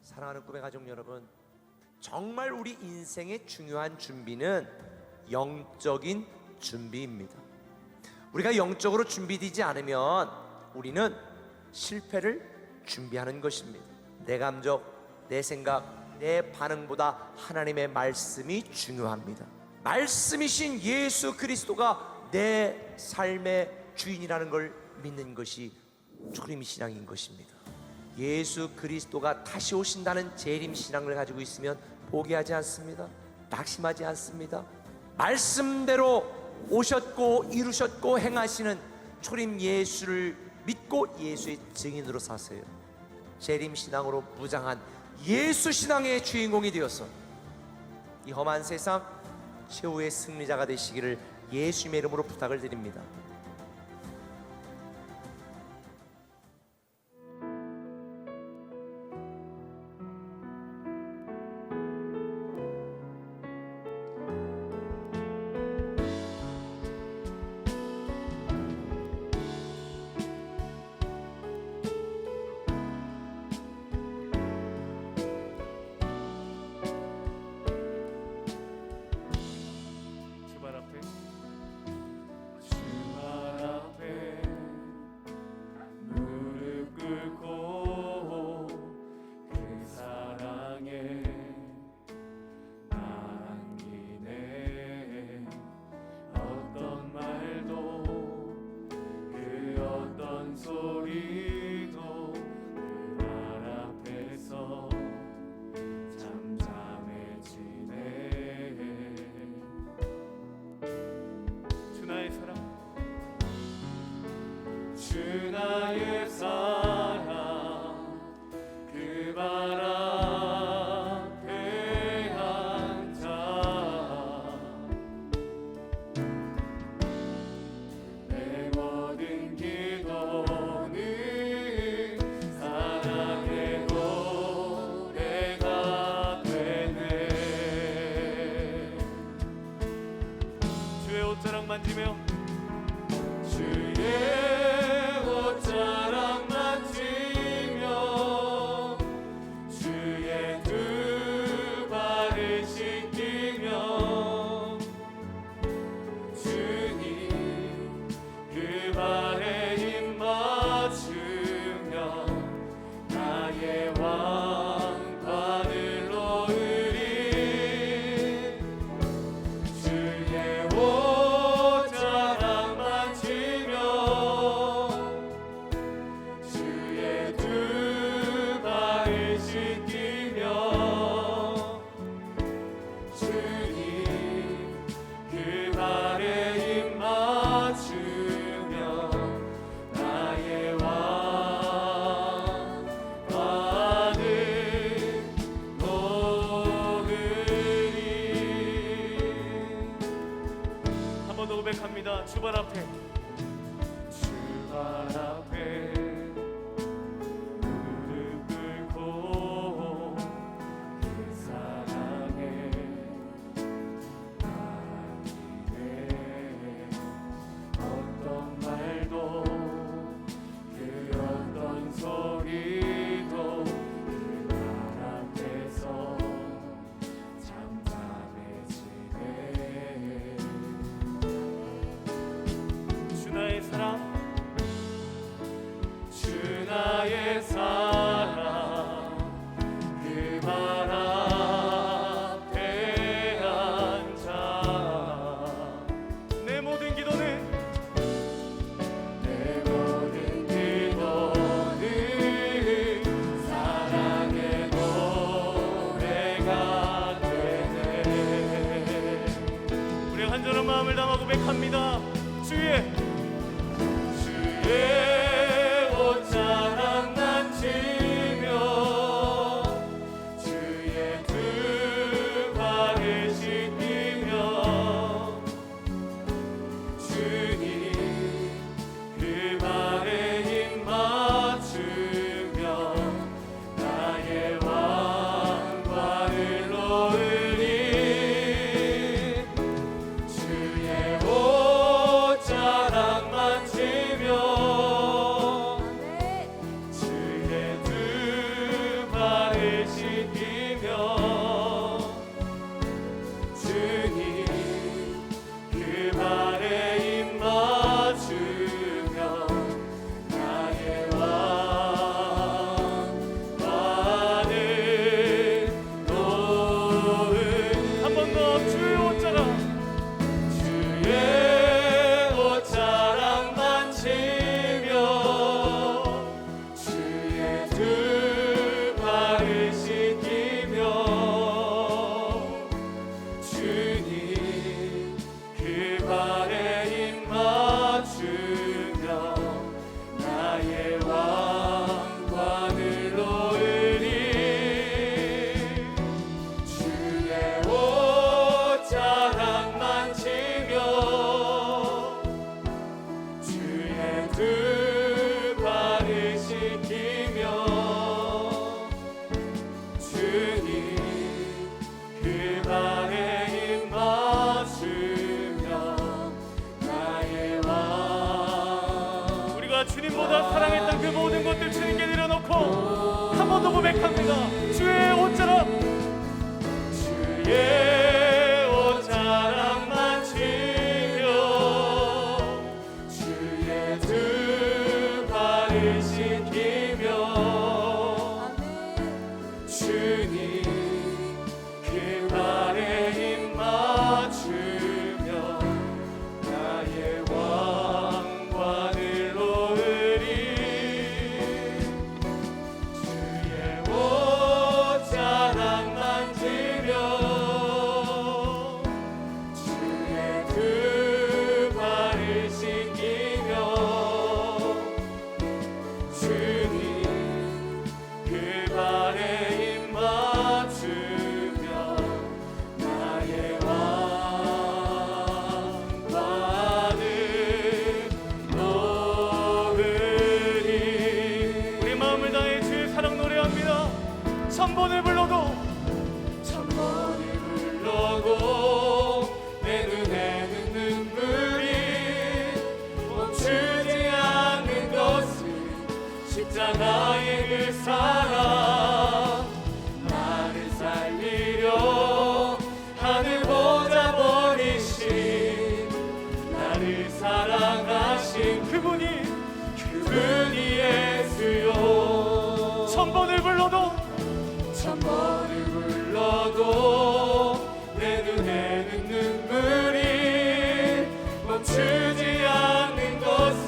사랑하는 꿈의 가족 여러분, 정말 우리 인생의 중요한 준비는 영적인 준비입니다. 우리가 영적으로 준비되지 않으면 우리는 실패를 준비하는 것입니다. 내 감정, 내 생각, 내 반응보다 하나님의 말씀이 중요합니다. 말씀이신 예수 그리스도가 내 삶의 주인이라는 걸 믿는 것이 초림신앙인 것입니다. 예수 그리스도가 다시 오신다는 재림신앙을 가지고 있으면 포기하지 않습니다. 낙심하지 않습니다. 말씀대로 오셨고 이루셨고 행하시는 초림 예수를 믿고 예수의 증인으로 사세요. 재림신앙으로 무장한 예수신앙의 주인공이 되어서 이 험한 세상 최후의 승리자가 되시기를 예수님의 이름으로 부탁을 드립니다. 주 나의 사랑 그 발 앞에 앉아 내 모든 기도는 사랑의 노래가 되네. 주의 옷자락 만지며 주의 옷자락 만지며 주의 두 발을 씻기며 주님 그 발에 힘 맞추며 나의 왕관을 놓으리. 주의 옷자락 만지며 주의 두 발을 씻기며 주님 그 발에 힘 맞추며 나의 왕관을 놓으리. 한 번 더 고백합니다. 주발 앞에 주발 앞에 무릎 꿇고 그 사랑에 나아가네. 어떤 말도 그 어떤 소리도 그 말 앞에서 잠잠해지네. 주 나의 사랑 주 나의 사랑 그 발 앞에 앉아 내 모든 기도는 내 모든 기도는 사랑의 노래가 되네. 우리 간절한 마음을 담아 고백합니다. 주의 옷자락 만지며 주의 두 발을 씻기며 주님 그 발에 힘 맞추며 나의 왕관을 놓으리. 주의 옷자락 만지며 주의 두 발을 씻기며 번 더 고백합니다. 주의 옷자락, 주의 옷자락만 지며 주의 두 발을 씻기며 주님 그 발에 힘 맞추며 나의 왕관을 놓으리. 주의 옷자락 만지며 주의 두 발을 씻기며 주님 그 발에 힘 맞추며 나의 왕관을 놓으리. 우리 마음을 다해 주의 사랑 노래합니다. 천번을 불러도 내 눈에는 눈물이 멈추지 않는 것은 십자가의 그 사랑. 나를 살리려 하늘 보자 버리신 나를 사랑하신 그분이 예수요. 천번을 불러도 내 눈에는 눈물이 멈추지 않는 것은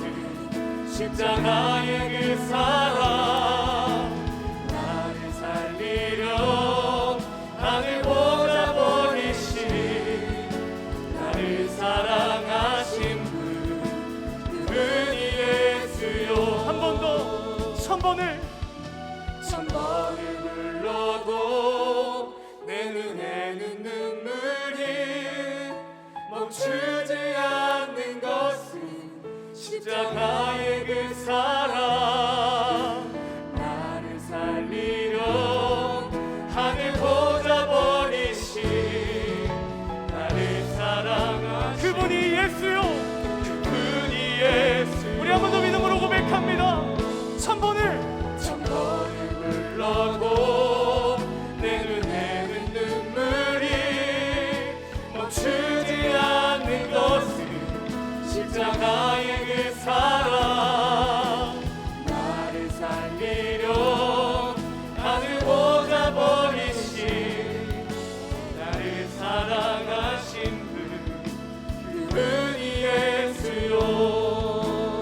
십자가의 그 사랑. 나를 살리려 하늘 보자 버리신 나를 사랑하신 그분이 예수요. 한 번 더 천번을 불러도 내 눈에는 눈물이 멈추지 않는 것은 십자가의 그 사랑. 나를 살리려 하늘 보자 버리신 나를 사랑하신 그분이 예수요. 우리 한 번 더 믿음으로 고백합니다. 천번을 불러도 내 눈에는 눈물이 멈추지 않는 것은 십자가의 그 사랑. 나를 살리려 하늘 보자 버리신 나를 사랑하신 그분이 예수요.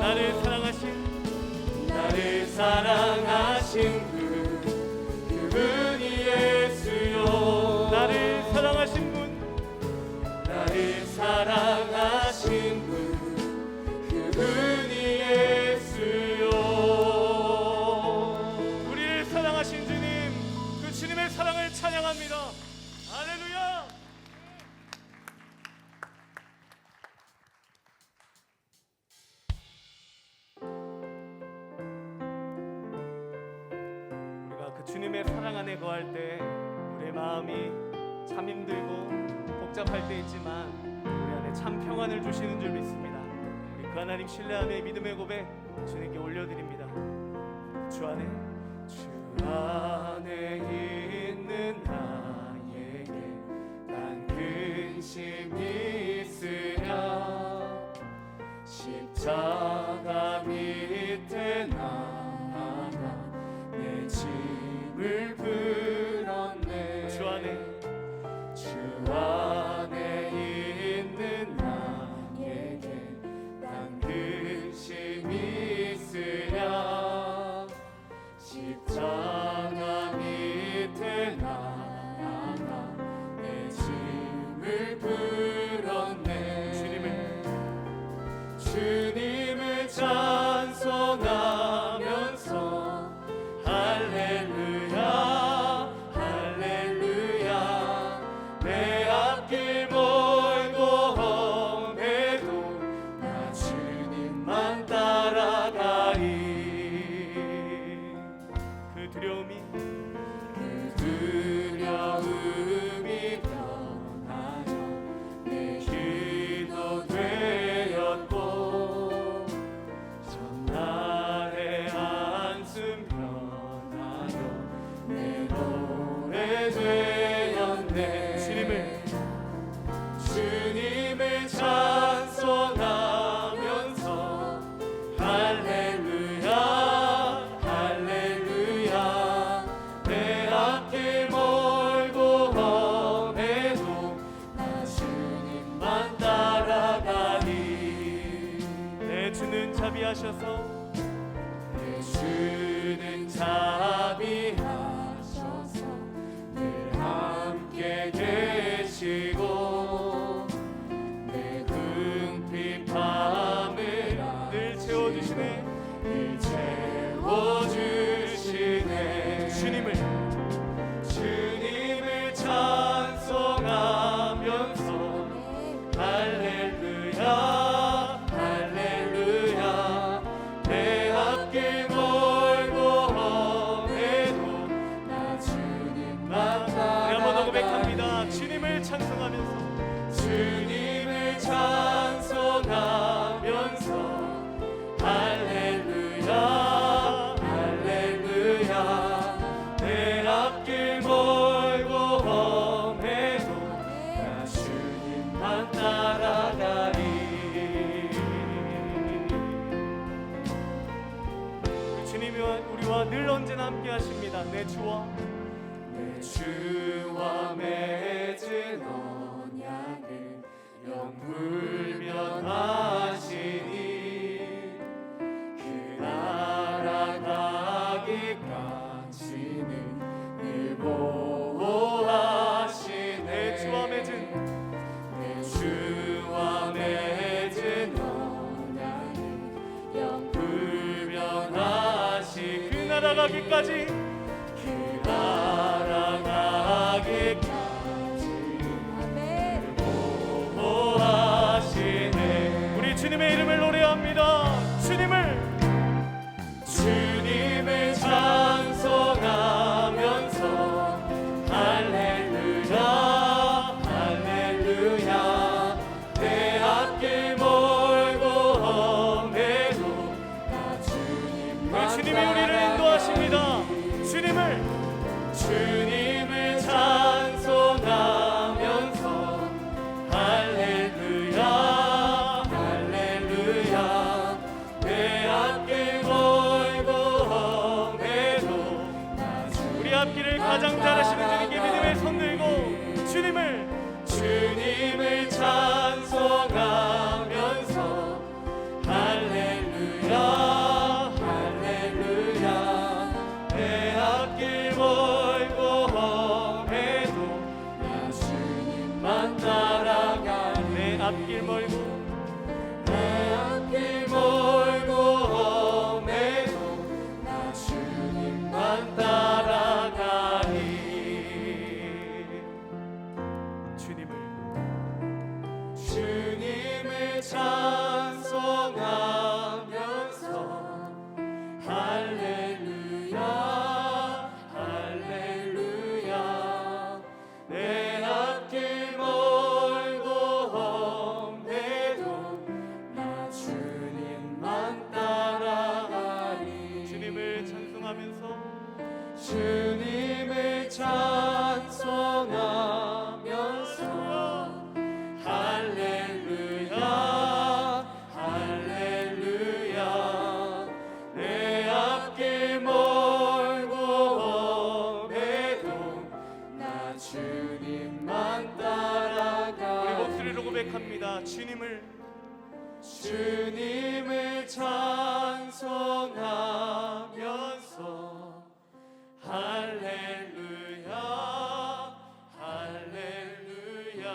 나를 사랑하신 그분이 예수요. 나를 사랑하신 그분이 예수요. 우리를 사랑하신 주님, 그 주님의 사랑을 찬양합니다. 할렐루야. 주님의 사랑 안에 거할 때 우리의 마음이 참 힘들고 복잡할 때 있지만 우리 안에 참 평안을 주시는 줄 믿습니다. 우리 그 하나님 신뢰함의 믿음의 고백 주님께 올려드립니다. 주 안에 있는 나에게 난 근심이 있으랴. 십자가 밑에 나아가 내 짐을 풀었네. 주 안에 있는 나에게 난 근심이 있으랴. 십자가 밑에 내 노래 되었네. 주님을 찬송하면서 할렐루야 할렐루야 내 앞길 멀고 험해도 나 주님만 따라가리. 내 주는 자비하셔서 내 주는 자비하셔서 늘 함께 계시고 내 궁핍 밤을 늘 채워주시네. 늘 채워주시네. 주님을 찬송하면서 할렐루야 할렐루야 내 앞길 멀고 험해도 나 주님만 따라. 한번 더 고백합니다. 주님을 찬송하면서 주님을 찬송하면서 할렐루야 할렐루야 내 앞길 멀고 험해도 나 주님만 따라가리. 주님이 우리와 늘 언제나 함께 하십니다. 내 주와 맺은 언약을 영불변하시니 그 나라 가기까지는 늘 보호하시네. 내 주와 맺은 언약을 영불변하시. 그 나라 가기까지 그 나라 가기까지 보호하시네. 우리 주님의 이름을 노래합니다. 주님을 찬송하면서 할렐루야 할렐루야 내 앞길 멀고 험해도 나 주님만. 주님이 우리를 인도하십니다. 주님을 찬송하면서 할렐루야 할렐루야 내 앞길 멀고 험해도 나 우리 앞길을 가장 잘하시는 주님께 믿음의 손 들고 주님을 찬송하면서 할렐루야 할렐루야 내 앞길 멀고 험해도 나 주님만 따라가. 내 앞길 멀고 험해도 나 주님만 따라가리. 주님을 찬송하면서 할렐루야 할렐루야 내 앞길 멀고 험해도 나 주님만 따라가리. 주님을 찬송하면서 할렐루야 할렐루야 내 앞길 멀고 험해도 나 주님만 따라가. 우리 목소리로 고백합니다. 주님을 찬송하면서 할렐루야 할렐루야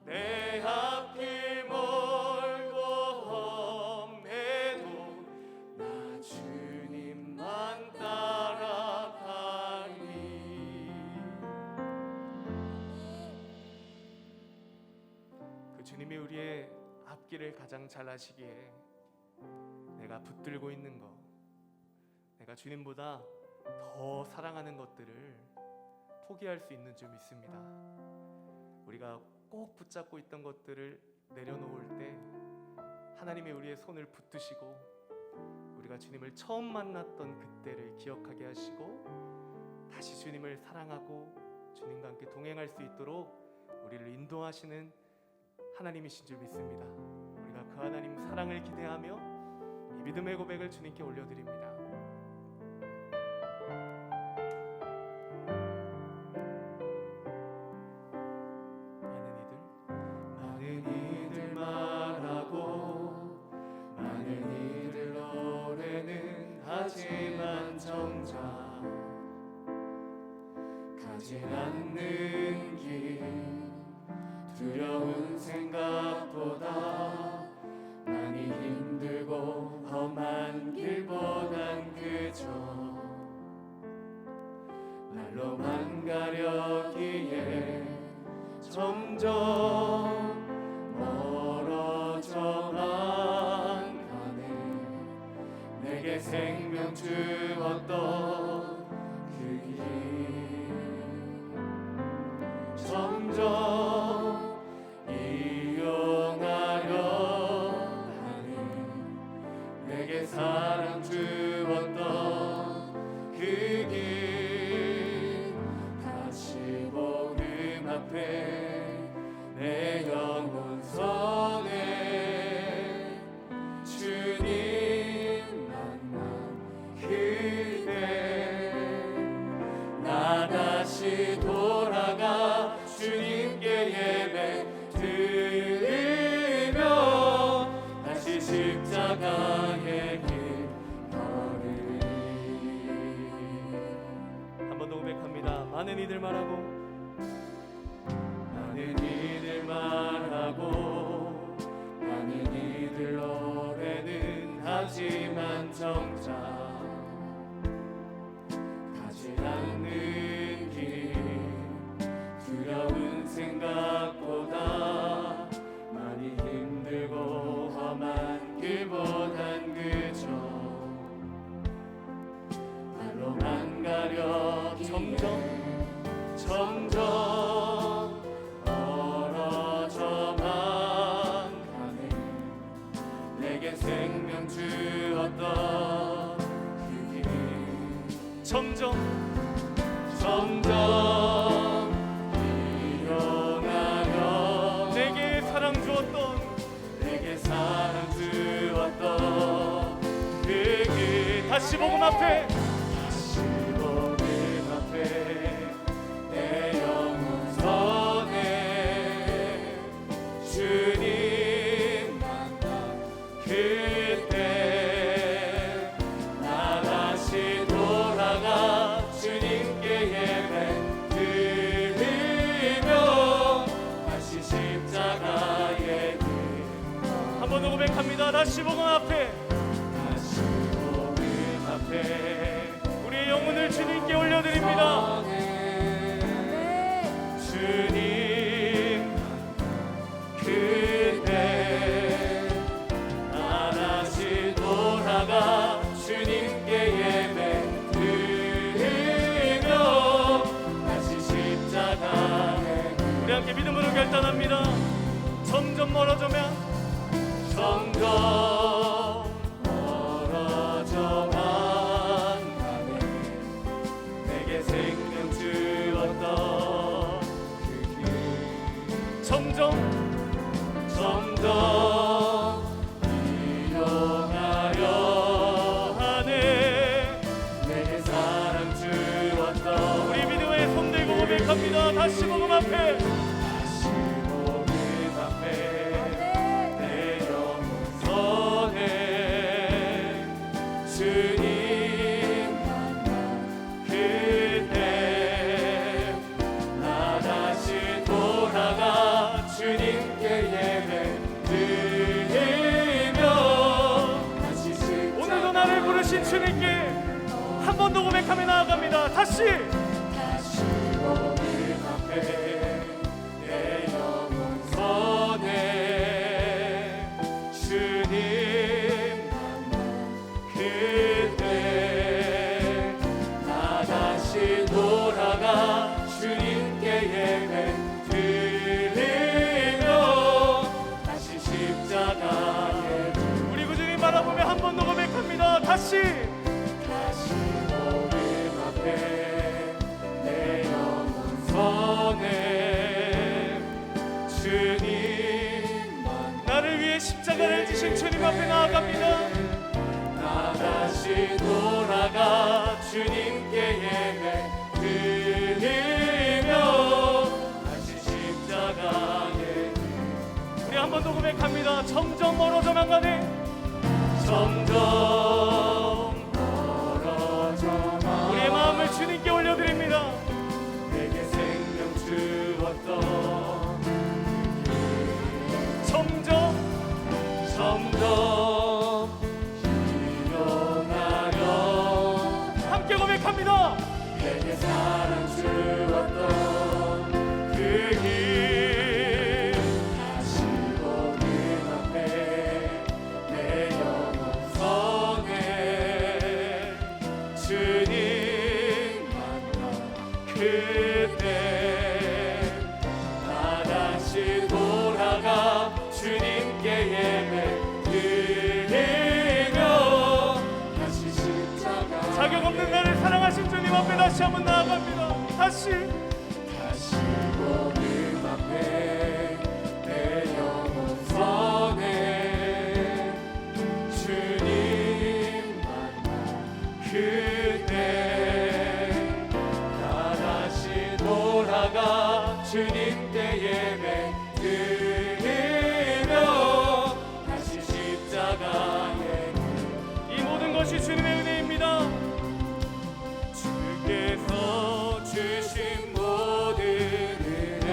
내 앞길 멀고 험해도 나 주님만 따라가리. 그 주님이 우리의 앞길을 가장 잘 아시기에 내가 붙들고 있는 것, 내가 주님보다 더 사랑하는 것들을 포기할 수 있는 줄 믿습니다. 우리가 꼭 붙잡고 있던 것들을 내려놓을 때 하나님이 우리의 손을 붙드시고 우리가 주님을 처음 만났던 그때를 기억하게 하시고 주님을 사랑하고 주님과 함께 동행할 수 있도록 우리를 인도하시는 하나님이신 줄 믿습니다. 우리가 그 하나님 사랑을 기대하며 이 믿음의 고백을 주님께 올려드립니다. 많은 이들 말하고 많은 이들 노래는 하지만 정작 가지 않는 길 두려운 생각보다 많이 힘들고 험한 길보단 그저 말로만 가려기에 점점 멀어져만 가네. 내게 생명 주었던 그 길 점점 이용하려 하네. 내게 사랑 주었던 그 길 다시 복음 앞에 내 영혼 선에 주님 만난 그대 나 다시 돌아가 주님께 예배 드리며 다시 십자가의 길 걸으리. 한 번 더 고백합니다. 많은 이들 말하고 많은 이들 말하고 많은 이들 노래는 하지만 정작 가지 않는 길 두려운 생각보다 많이 힘들고 험한 길보단 그저 말로만 가려 점점 멀어져만 가네. 내게 생명 주었던 그 길 점점 이용하려 내게 사랑 주었던 그 길 다시 복음 앞에 내 영혼 선에 주님 만난 그때 나 다시 돌아가 주님께 예배 드리며 다시 십자가의 길 한 번 더 고백합니다. 다시 복음 앞에 우리의 영혼을 주님께 올려드립니다. 주님 그대 나 다시 돌아가 주님께 예배 드리며 다시 십자가에 우리 함께 믿음으로 결단합니다. 점점 멀어져만 가네. 내게 생명 주었던 그 길 점점 이용하려 하네. 내게 사랑 주었던 우리 믿음의 손 들고 고백합니다. 다시 복음 앞에 내 영혼 선에 주님 만난 그때 나 다시 돌아가 주님께 예배 드리며 다시 오늘도 나를 부르신 주님께 한 번 더 고백하며 나아갑니다. 다시 복음 앞에 내 영혼 선에 주님 만난 그때 나 다시 돌아가 주님께 예배 드리며 다시 십자가에 우리 구주님 바라보며 한 번 더 고백합니다. 다시 복음 앞에 앞에 나아갑니다. 나 다시 돌아가 주님께 예배 드리며 다시 십자가에 우리 한 번 더 고백합니다. 점점 멀어져만 가네. 점점 멀어져만 우리의 마음을 주님께 올려드립니다. 내게 생명 주었던 점점 점점 일어나려 함께 고백합니다. 내게 사랑 주었던 그 길 다시 보는 앞에 내 영혼 선해 주님 만나 그때 나 다시 돌아가 주님께 예배 드리며 다시 십자가 자격 없는 나를 사랑하신 주님 앞에 다시 한번 나아갑니다. 다시 보는 앞에 내 영혼 선해 주님 만나 그때 나 다시 돌아가 주님께 예배 드리며 다시 십자가에 이 모든 것이 주님의 은혜입니다. 주께서 주신 모든 은혜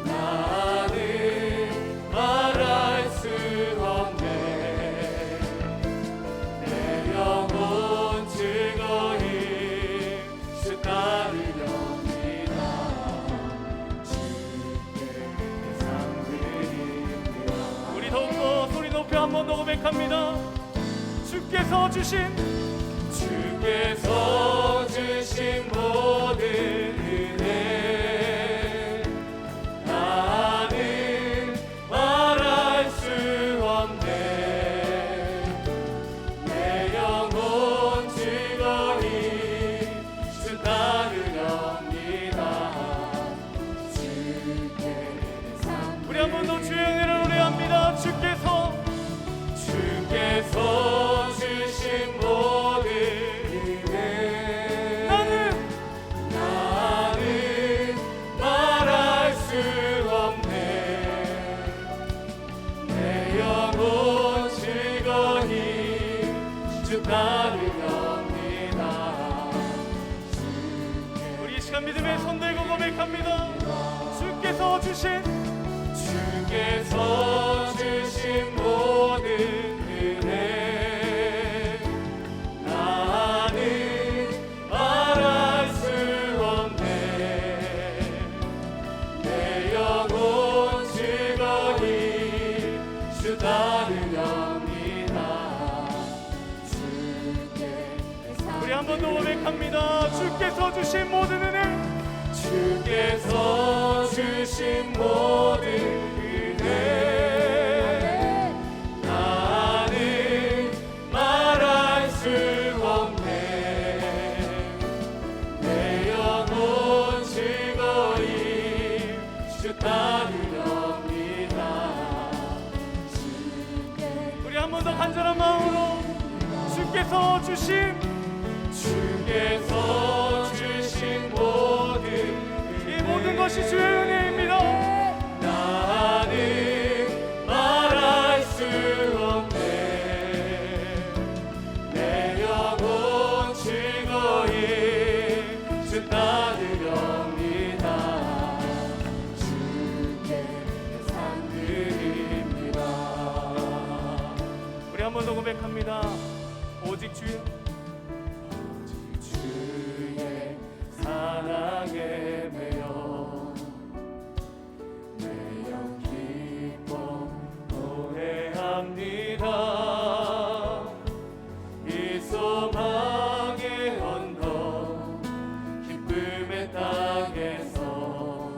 나는 말할 수 없네 내 영혼 즐거이 주 따르렵니다 주께 상 드립니다 우리 더욱더 소리 높여 한 번 더 고백합니다. 주께서 주신 모든 은혜 나는 말할 수 없네 내 영혼 즐거이 주 따르렵니다 주께 상 우리 한 번 더 주의 은혜를 노래합니다. 주께서 주신 모든 은혜 나는 말할 수 없네 내 영혼 즐거이 주 따르렵니다 우리 이 시간 믿음의 손 들고 고백합니다. 주께서 주신 모든 은혜 나는 말할 수 없네 내 영혼 즐거이 주 따르렵니다 주께 우리 한 번 더 고백합니다. 주께서 주신 모든 은혜 주께서 주신 모든 은혜 나는 말할 수 없네 내 영혼 즐거이 주 따르렵니다 우리 한 번 더 간절한 마음으로 주께서 주신 모든 이 모든 것이 주의 은혜입니다. 나는 말할 수 없네 내 영혼 즐거이 주 따르렵니다 주께 상 드립니다 우리 한 번 더 고백합니다. 오직 주의 사랑에 매여 내 영 기뻐 노래합니다 이 소망의 언덕 기쁨의 땅에서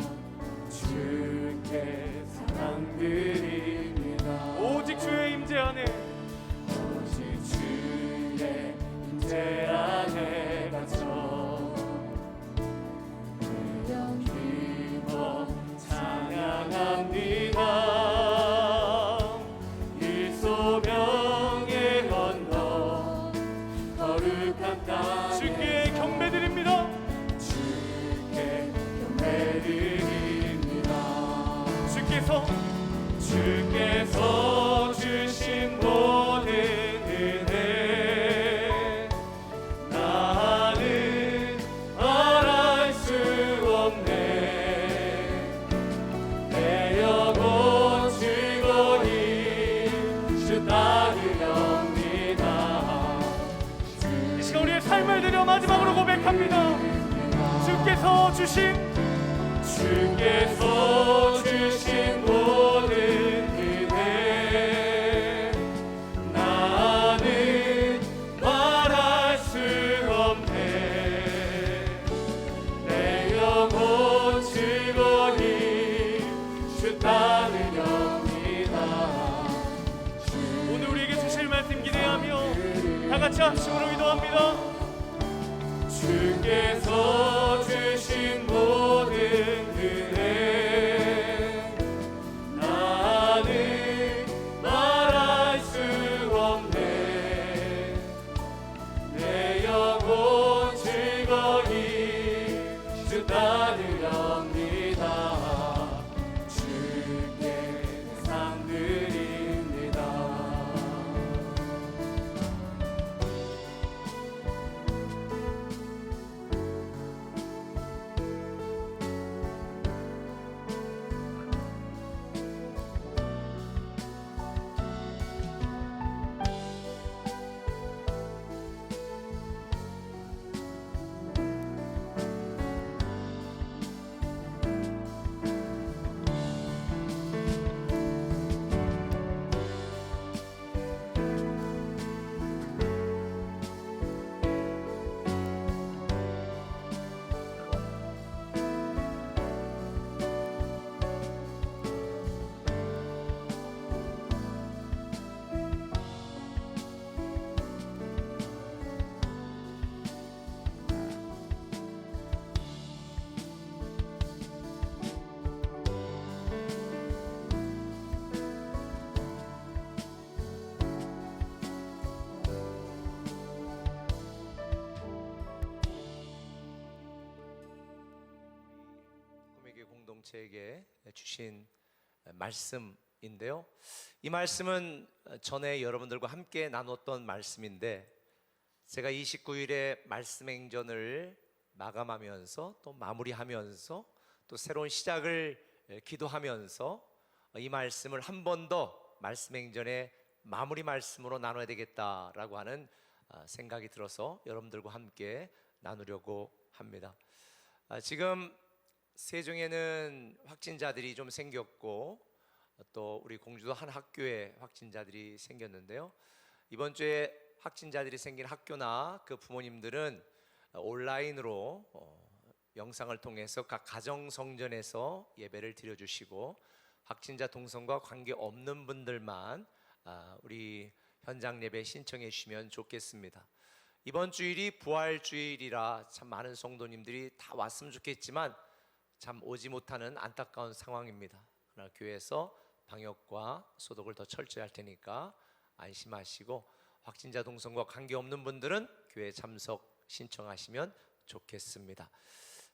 주께 사랑 드립니다 오직 주의 임재 안에 오직 주의 주께서 주신 모든 은혜 나는 말할 수 없네. 내 영혼 즐거이 주 따르렵니다. 이 시간 우리의 삶을 드려 마지막으로 고백합니다. 주께서 주신 모든 은혜 나는 말할 수 없네. 내 영혼 즐거이 주 따르렵니다. 오늘 우리에게 주실 말씀 기대하며 다 같이 합심으로 기도합니다. 주께서 주신 모든 은혜 나는 말할 수 없네. 내 영혼 즐거이 주 따르렵니다. 주께 상 드립니다. 꿈에게 공동체에게 주신 말씀인데요. 이 말씀은 전에 여러분들과 함께 나눴던 말씀인데 제가 29일에 말씀 행전을 마감하면서 또 마무리하면서 또 새로운 시작을 기도하면서 이 말씀을 한 번 더 말씀 행전의 마무리 말씀으로 나눠야 되겠다라고 하는 생각이 들어서 여러분들과 함께 나누려고 합니다. 지금 세종에는 확진자들이 좀 생겼고 또 우리 공주도 한 학교에 확진자들이 생겼는데요. 이번 주에 확진자들이 생긴 학교나 그 부모님들은 온라인으로 영상을 통해서 각 가정 성전에서 예배를 드려주시고 확진자 동선과 관계없는 분들만 우리 현장 예배 신청해 주시면 좋겠습니다. 이번 주일이 부활주일이라 참 많은 성도님들이 다 왔으면 좋겠지만 참 오지 못하는 안타까운 상황입니다. 그러나 교회에서 방역과 소독을 더 철저히 할 테니까 안심하시고 확진자 동선과 관계없는 분들은 교회 참석 신청하시면 좋겠습니다.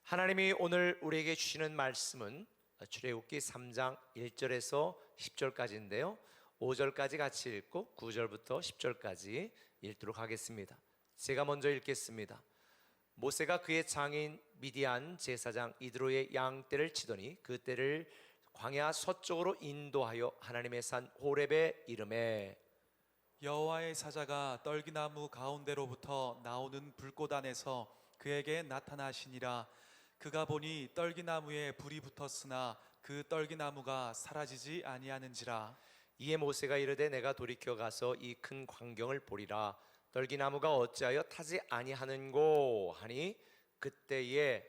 하나님이 오늘 우리에게 주시는 말씀은 출애굽기 3장 1절에서 10절까지인데요. 5절까지 같이 읽고 9절부터 10절까지 읽도록 하겠습니다. 제가 먼저 읽겠습니다. 모세가 그의 장인 미디안 제사장 이드로의 양 떼를 치더니 그 떼를 광야 서쪽으로 인도하여 하나님의 산 호렙에 이르매 여호와의 사자가 떨기나무 가운데로부터 나오는 불꽃 안에서 그에게 나타나시니라. 그가 보니 떨기나무에 불이 붙었으나 그 떨기나무가 사라지지 아니하는지라. 이에 모세가 이르되 내가 돌이켜 가서 이 큰 광경을 보리라. 떨기나무가 어찌하여 타지 아니하는고 하니 그때에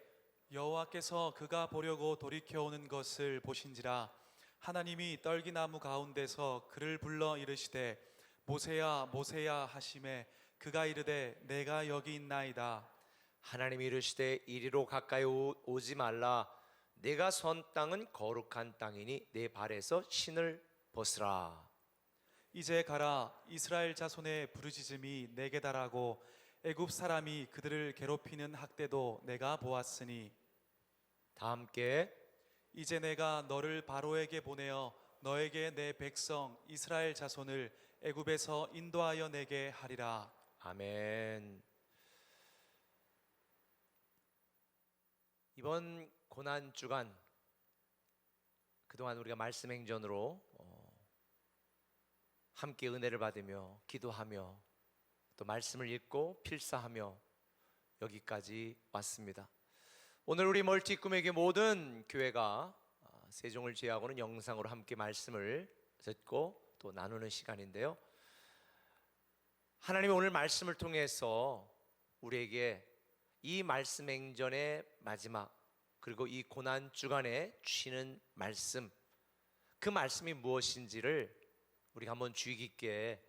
여호와께서 그가 보려고 돌이켜 오는 것을 보신지라. 하나님이 떨기나무 가운데서 그를 불러 이르시되 모세야 모세야 하시매 그가 이르되 내가 여기 있나이다. 하나님이 이르시되 이리로 가까이 오지 말라. 내가 선 땅은 거룩한 땅이니 내 발에서 신을 벗으라. 이제 가라. 이스라엘 자손의 부르짖음이 내게 달하고 애굽 사람이 그들을 괴롭히는 학대도 내가 보았으니. 다 함께 이제 내가 너를 바로에게 보내어 너에게 내 백성 이스라엘 자손을 애굽에서 인도하여 내게 하리라. 아멘. 이번 고난 주간 그동안 우리가 말씀 행전으로 함께 은혜를 받으며 기도하며 또 말씀을 읽고 필사하며 여기까지 왔습니다. 오늘 우리 멀티 꿈에게 모든 교회가 세종을 제외하고는 영상으로 함께 말씀을 듣고 또 나누는 시간인데요. 하나님이 오늘 말씀을 통해서 우리에게 이 말씀 행전의 마지막 그리고 이 고난 주간에 주시는 말씀, 그 말씀이 무엇인지를 우리가 한번 주의 깊게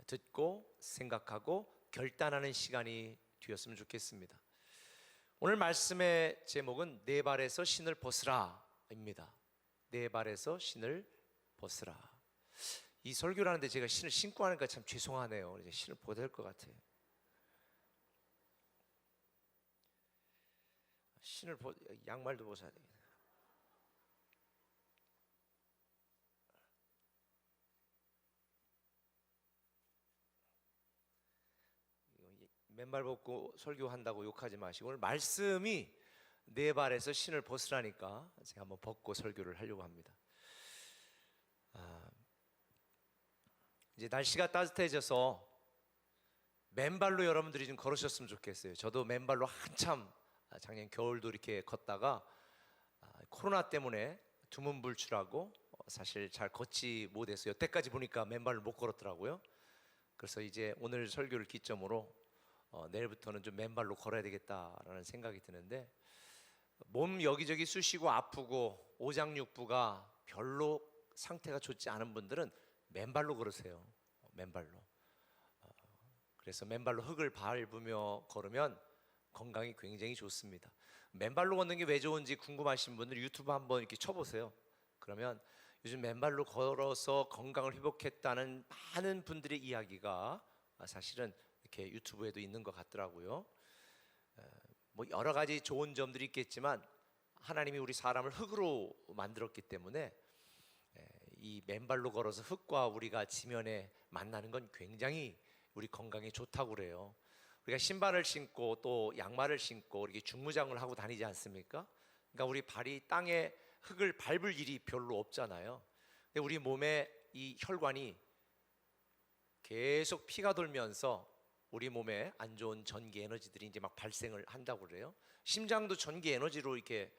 듣고 생각하고 결단하는 시간이 되었으면 좋겠습니다. 오늘 말씀의 제목은 네 발에서 신을 벗으라입니다. 네 발에서 신을 벗으라. 이 설교를 하는데 제가 신을 신고 하니까 참 죄송하네요. 이제 신을 벗어야 될 것 같아요. 양말도 벗어야 되겠네. 맨발 벗고 설교한다고 욕하지 마시고 오늘 말씀이 네 발에서 신을 벗으라니까 제가 한번 벗고 설교를 하려고 합니다. 이제 날씨가 따뜻해져서 맨발로 여러분들이 좀 걸으셨으면 좋겠어요. 저도 맨발로 한참 작년 겨울도 이렇게 걷다가 코로나 때문에 두문불출하고 사실 잘 걷지 못해서 여태까지 보니까 맨발로 못 걸었더라고요. 그래서 이제 오늘 설교를 기점으로 내일부터는 좀 맨발로 걸어야 되겠다라는 생각이 드는데, 몸 여기저기 쑤시고 아프고 오장육부가 별로 상태가 좋지 않은 분들은 맨발로 걸으세요. 맨발로. 그래서 맨발로 흙을 밟으며 걸으면 건강이 굉장히 좋습니다. 맨발로 걷는 게 왜 좋은지 궁금하신 분들 유튜브 한번 이렇게 쳐보세요. 그러면 요즘 맨발로 걸어서 건강을 회복했다는 많은 분들의 이야기가 사실은 이렇게 유튜브에도 있는 것 같더라고요. 뭐 여러 가지 좋은 점들이 있겠지만 하나님이 우리 사람을 흙으로 만들었기 때문에 이 맨발로 걸어서 흙과 우리가 지면에 만나는 건 굉장히 우리 건강에 좋다고 그래요. 우리가 신발을 신고 또 양말을 신고 이렇게 중무장을 하고 다니지 않습니까? 그러니까 우리 발이 땅에 흙을 밟을 일이 별로 없잖아요. 근데 우리 몸에 이 혈관이 계속 피가 돌면서 우리 몸에 안 좋은 전기 에너지들이 이제 막 발생을 한다고 그래요. 심장도 전기 에너지로 이렇게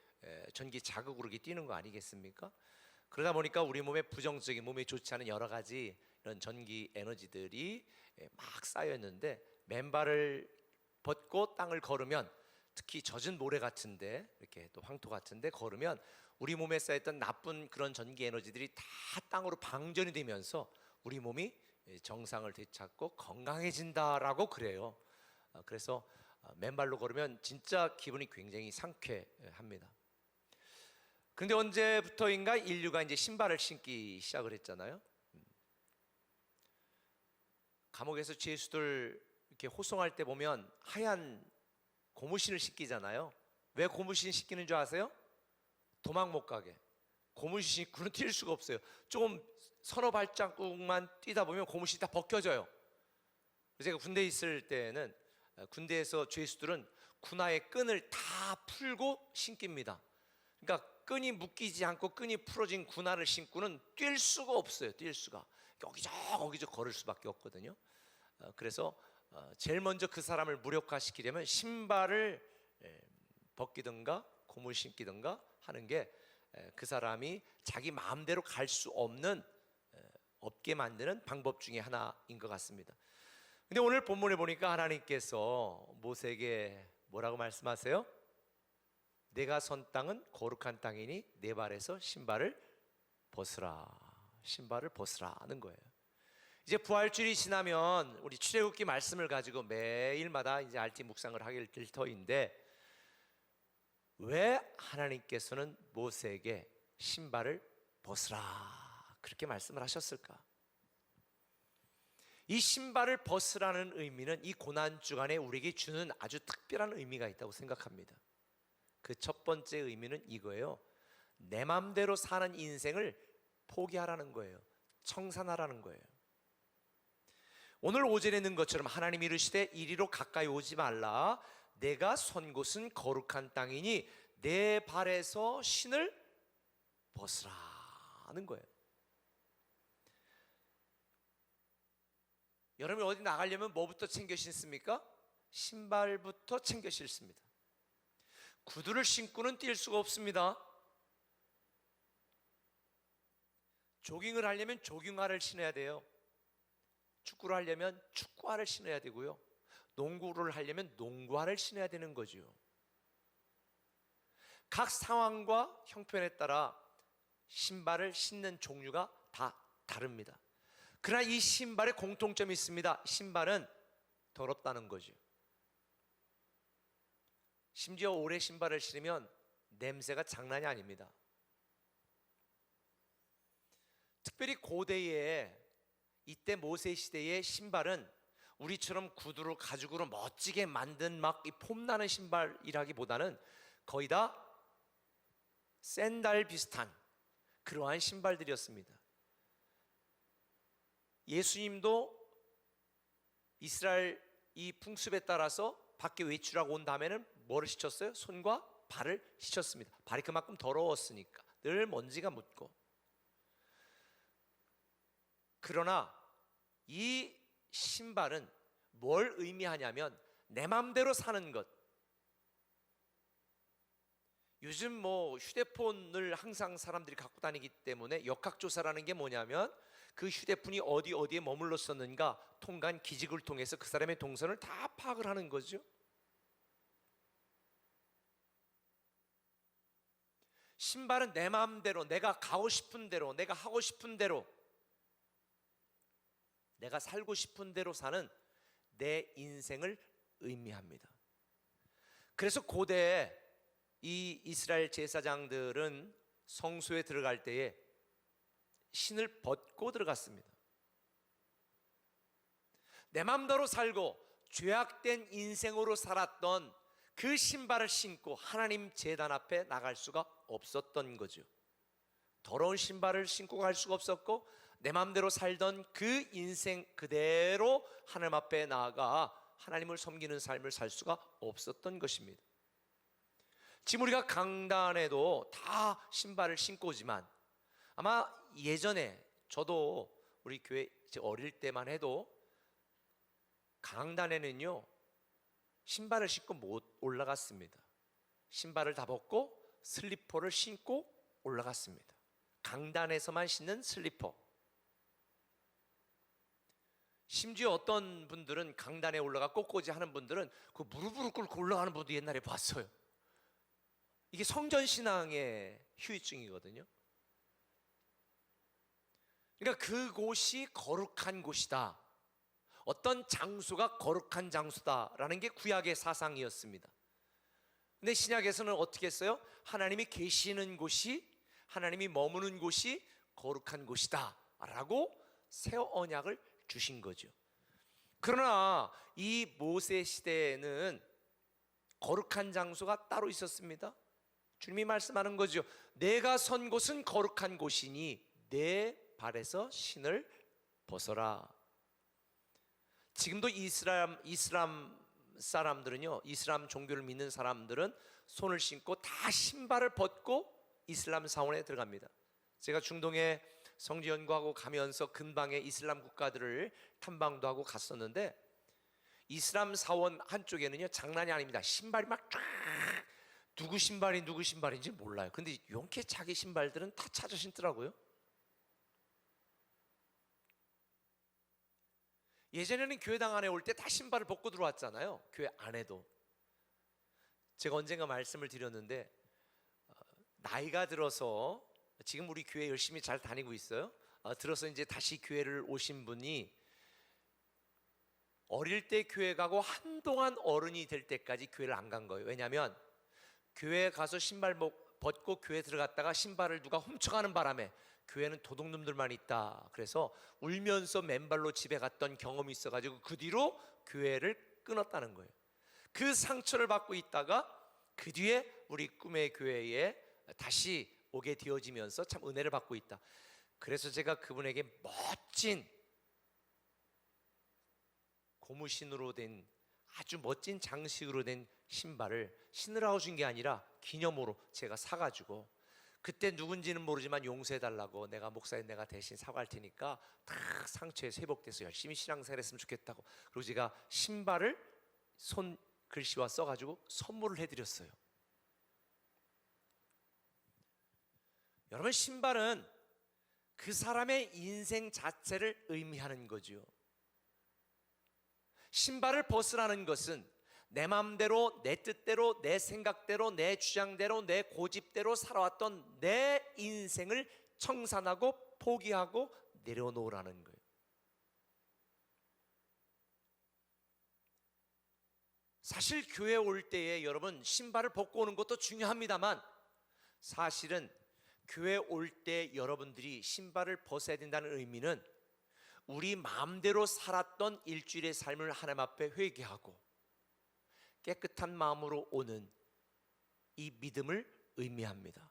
전기 자극으로 이렇게 뛰는 거 아니겠습니까? 그러다 보니까 우리 몸에 부정적인, 몸에 좋지 않은 여러 가지 이런 전기 에너지들이 막 쌓여 있는데, 맨발을 벗고 땅을 걸으면, 특히 젖은 모래 같은데 이렇게 또 황토 같은데 걸으면 우리 몸에 쌓였던 나쁜 그런 전기 에너지들이 다 땅으로 방전이 되면서 우리 몸이 정상을 되찾고 건강해진다라고 그래요. 그래서 맨발로 걸으면 진짜 기분이 굉장히 상쾌합니다. 근데 언제부터인가 인류가 이제 신발을 신기 시작을 했잖아요. 감옥에서 죄수들 이렇게 호송할 때 보면 하얀 고무신을 신기잖아요. 왜 고무신 신기는 줄 아세요? 도망 못 가게. 고무신 신고는 뛸 수가 없어요. 조금 서너 발자국만 뛰다 보면 고무신이 다 벗겨져요. 제가 군대에 있을 때는 군대에서 죄수들은 군화의 끈을 다 풀고 신깁니다. 그러니까 끈이 묶이지 않고 끈이 풀어진 군화를 신고는 뛸 수가 없어요. 뛸 수가. 여기저기 걸을 수밖에 없거든요. 그래서 제일 먼저 그 사람을 무력화시키려면 신발을 벗기든가 고무를 신기든가 하는 게 그 사람이 자기 마음대로 갈 수 없게 만드는 방법 중에 하나인 것 같습니다. 근데 오늘 본문에 보니까 하나님께서 모세에게 뭐라고 말씀하세요? 내가 선 땅은 거룩한 땅이니 내 발에서 신발을 벗으라. 신발을 벗으라 하는 거예요. 이제 부활주일이 지나면 우리 출애굽기 말씀을 가지고 매일마다 이제 RT 묵상을 하게 될 터인데, 왜 하나님께서는 모세에게 신발을 벗으라 그렇게 말씀을 하셨을까? 이 신발을 벗으라는 의미는 이 고난 주간에 우리에게 주는 아주 특별한 의미가 있다고 생각합니다. 그 첫 번째 의미는 이거예요. 내 맘대로 사는 인생을 포기하라는 거예요. 청산하라는 거예요. 오늘 5절에 있는 것처럼 하나님이 이르시되 이리로 가까이 오지 말라. 내가 선 곳은 거룩한 땅이니 내 발에서 신을 벗으라 하는 거예요. 여러분이 어디 나가려면 뭐부터 챙겨 신습니까? 신발부터 챙겨 신습니다. 구두를 신고는 뛸 수가 없습니다. 조깅을 하려면 조깅화를 신어야 돼요. 축구를 하려면 축구화를 신어야 되고요. 농구를 하려면 농구화를 신어야 되는 거죠. 각 상황과 형편에 따라 신발을 신는 종류가 다 다릅니다. 그러나 이 신발에 공통점이 있습니다. 신발은 더럽다는 거죠. 심지어 오래 신발을 신으면 냄새가 장난이 아닙니다. 특별히 고대에 이때 모세 시대의 신발은 우리처럼 구두로 가죽으로 멋지게 만든 막 이 폼나는 신발이라기보다는 거의 다 샌들 비슷한 그러한 신발들이었습니다. 예수님도 이스라엘 이 풍습에 따라서 밖에 외출하고 온 다음에는 뭐를 씻었어요? 손과 발을 씻었습니다. 발이 그만큼 더러웠으니까 늘 먼지가 묻고. 그러나 이 신발은 뭘 의미하냐면 내 맘대로 사는 것. 요즘 뭐 휴대폰을 항상 사람들이 갖고 다니기 때문에 역학조사라는 게 뭐냐면 그 휴대폰이 어디에 머물렀었는가 통관 기직을 통해서 그 사람의 동선을 다 파악을 하는 거죠. 신발은 내 마음대로, 내가 가고 싶은 대로, 내가 하고 싶은 대로, 내가 살고 싶은 대로 사는 내 인생을 의미합니다. 그래서 고대에 이 이스라엘 제사장들은 성소에 들어갈 때에 신을 벗고 들어갔습니다. 내 마음대로 살고 죄악된 인생으로 살았던 그 신발을 신고 하나님 제단 앞에 나갈 수가 없었던 거죠. 더러운 신발을 신고 갈 수가 없었고 내 마음대로 살던 그 인생 그대로 하나님 앞에 나아가 하나님을 섬기는 삶을 살 수가 없었던 것입니다. 지금 우리가 강단에도 다 신발을 신고 오지만 아마 예전에 저도 우리 교회 어릴 때만 해도 강단에는요 신발을 신고 못 올라갔습니다. 신발을 다 벗고 슬리퍼를 신고 올라갔습니다. 강단에서만 신는 슬리퍼. 심지어 어떤 분들은 강단에 올라가 꽃꽂이 하는 분들은 그 무릎을 꿇고 올라가는 분도 옛날에 봤어요. 이게 성전신앙의 후유증이거든요. 그러니까 그곳이 거룩한 곳이다. 어떤 장소가 거룩한 장소다라는 게 구약의 사상이었습니다. 근데 신약에서는 어떻게 했어요? 하나님이 계시는 곳이, 하나님이 머무는 곳이 거룩한 곳이다 라고 새 언약을 주신 거죠. 그러나 이 모세 시대에는 거룩한 장소가 따로 있었습니다. 주님이 말씀하는 거죠. 내가 선 곳은 거룩한 곳이니 내 발에서 신을 벗어라. 지금도 이슬람 사람들은요, 이슬람 종교를 믿는 사람들은 손을 신고 다 신발을 벗고 이슬람 사원에 들어갑니다. 제가 중동에 성지 연구하고 가면서 근방의 이슬람 국가들을 탐방도 하고 갔었는데 이슬람 사원 한쪽에는요 장난이 아닙니다. 신발이 막 쫙, 누구 신발이 누구 신발인지 몰라요. 근데 용케 자기 신발들은 다 찾아 신더라고요. 예전에는 교회당 안에 올 때 다 신발을 벗고 들어왔잖아요. 교회 안에도. 제가 언젠가 말씀을 드렸는데 나이가 들어서 지금 우리 교회 열심히 잘 다니고 있어요. 들어서 이제 다시 교회를 오신 분이 어릴 때 교회 가고 한동안 어른이 될 때까지 교회를 안 간 거예요. 왜냐하면 교회 가서 신발 벗고 교회 들어갔다가 신발을 누가 훔쳐가는 바람에 교회는 도둑놈들만 있다. 그래서 울면서 맨발로 집에 갔던 경험이 있어가지고 그 뒤로 교회를 끊었다는 거예요. 그 상처를 받고 있다가 그 뒤에 우리 꿈의 교회에 다시 오게 되어지면서 참 은혜를 받고 있다. 그래서 제가 그분에게 멋진 고무신으로 된 아주 멋진 장식으로 된 신발을 신으라고 준 게 아니라 기념으로 제가 사가지고, 그때 누군지는 모르지만 용서해달라고, 내가 목사님 내가 대신 사과할 테니까 다 상처에 회복돼서 열심히 신앙생활 했으면 좋겠다고, 그리고 제가 신발을 손 글씨와 써가지고 선물을 해드렸어요. 여러분, 신발은 그 사람의 인생 자체를 의미하는 거죠. 신발을 벗으라는 것은 내 마음대로, 내 뜻대로, 내 생각대로, 내 주장대로, 내 고집대로 살아왔던 내 인생을 청산하고 포기하고 내려놓으라는 거예요. 사실 교회 올 때에 여러분 신발을 벗고 오는 것도 중요합니다만, 사실은 교회 올 때 여러분들이 신발을 벗어야 된다는 의미는 우리 마음대로 살았던 일주일의 삶을 하나님 앞에 회개하고 깨끗한 마음으로 오는 이 믿음을 의미합니다.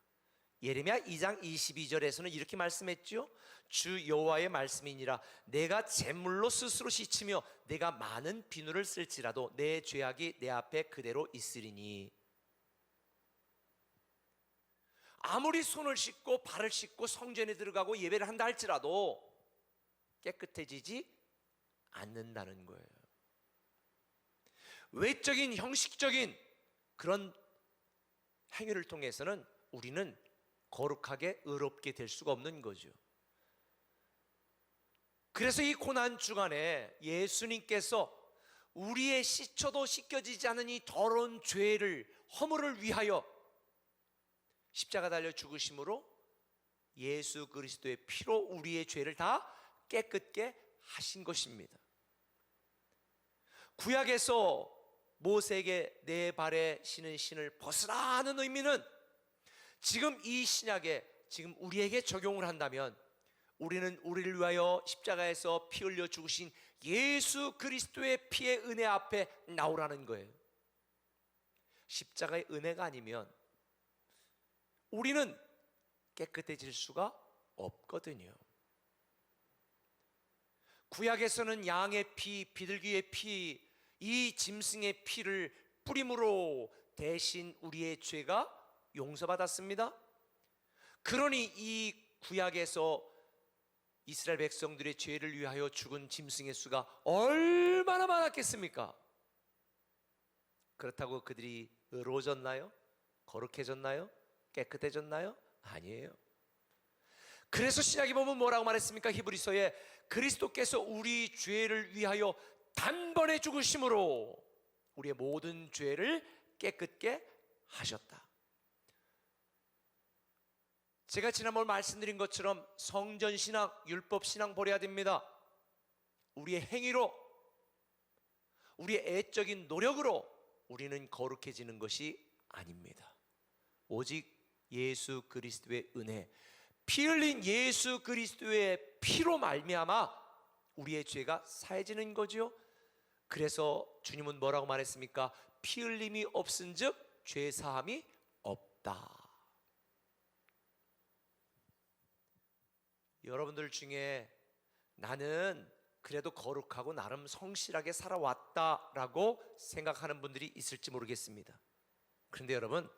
예레미야 2장 22절에서는 이렇게 말씀했죠. 주 여호와의 말씀이니라. 내가 제물로 스스로 씻으며 내가 많은 비누를 쓸지라도 내 죄악이 내 앞에 그대로 있으리니. 아무리 손을 씻고 발을 씻고 성전에 들어가고 예배를 한다 할지라도 깨끗해지지 않는다는 거예요. 외적인 형식적인 그런 행위를 통해서는 우리는 거룩하게 의롭게 될 수가 없는 거죠. 그래서 이 고난 주간에 예수님께서 우리의 씻혀도 씻겨지지 않은 이 더러운 죄를, 허물을 위하여 십자가 달려 죽으심으로 예수 그리스도의 피로 우리의 죄를 다 깨끗게 하신 것입니다. 구약에서 모세에게 내 발에 신은 신을 벗으라는 의미는 지금 이 신약에 지금 우리에게 적용을 한다면 우리는 우리를 위하여 십자가에서 피 흘려 죽으신 예수 그리스도의 피의 은혜 앞에 나오라는 거예요. 십자가의 은혜가 아니면 우리는 깨끗해질 수가 없거든요. 구약에서는 양의 피, 비둘기의 피, 이 짐승의 피를 뿌림으로 대신 우리의 죄가 용서받았습니다. 그러니 이 구약에서 이스라엘 백성들의 죄를 위하여 죽은 짐승의 수가 얼마나 많았겠습니까? 그렇다고 그들이 의로워졌나요? 거룩해졌나요? 깨끗해졌나요? 아니에요. 그래서 신약에 보면 뭐라고 말했습니까? 히브리서에 그리스도께서 우리 죄를 위하여 단번에 죽으심으로 우리의 모든 죄를 깨끗게 하셨다. 제가 지난번 말씀드린 것처럼 성전신앙, 율법신앙 버려야 됩니다. 우리의 행위로, 우리의 애적인 노력으로 우리는 거룩해지는 것이 아닙니다. 오직 예수 그리스도의 은혜, 피 흘린 예수 그리스도의 피로 말미암아 우리의 죄가 사해지는 거죠. 그래서 주님은 뭐라고 말했습니까? 피 흘림이 없은즉 죄 사함이 없다. 여러분들 중에 나는 그래도 거룩하고 나름 성실하게 살아왔다라고 생각하는 분들이 있을지 모르겠습니다. 그런데 여러분,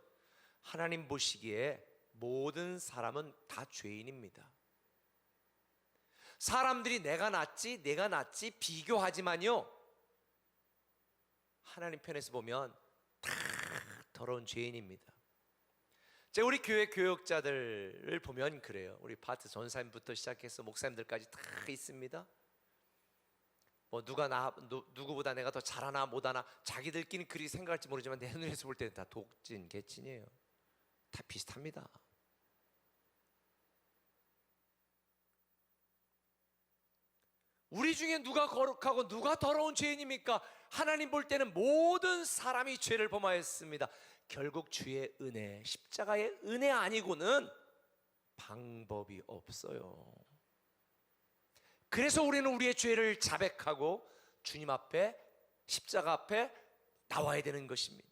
하나님 보시기에 모든 사람은 다 죄인입니다. 사람들이 내가 낫지 비교하지만요, 하나님 편에서 보면 다 더러운 죄인입니다. 제가 우리 교회 교역자들을 보면 그래요. 우리 파트 전사님부터 시작해서 목사님들까지 다 있습니다. 뭐 누구보다 내가 더 잘하나 못하나 자기들끼리 그리 생각할지 모르지만 내 눈에서 볼 때는 다 독진 개찐이에요. 다 비슷합니다. 우리 중에 누가 거룩하고 누가 더러운 죄인입니까? 하나님 볼 때는 모든 사람이 죄를 범하였습니다. 결국 주의 은혜, 십자가의 은혜 아니고는 방법이 없어요. 그래서 우리는 우리의 죄를 자백하고 주님 앞에, 십자가 앞에 나와야 되는 것입니다.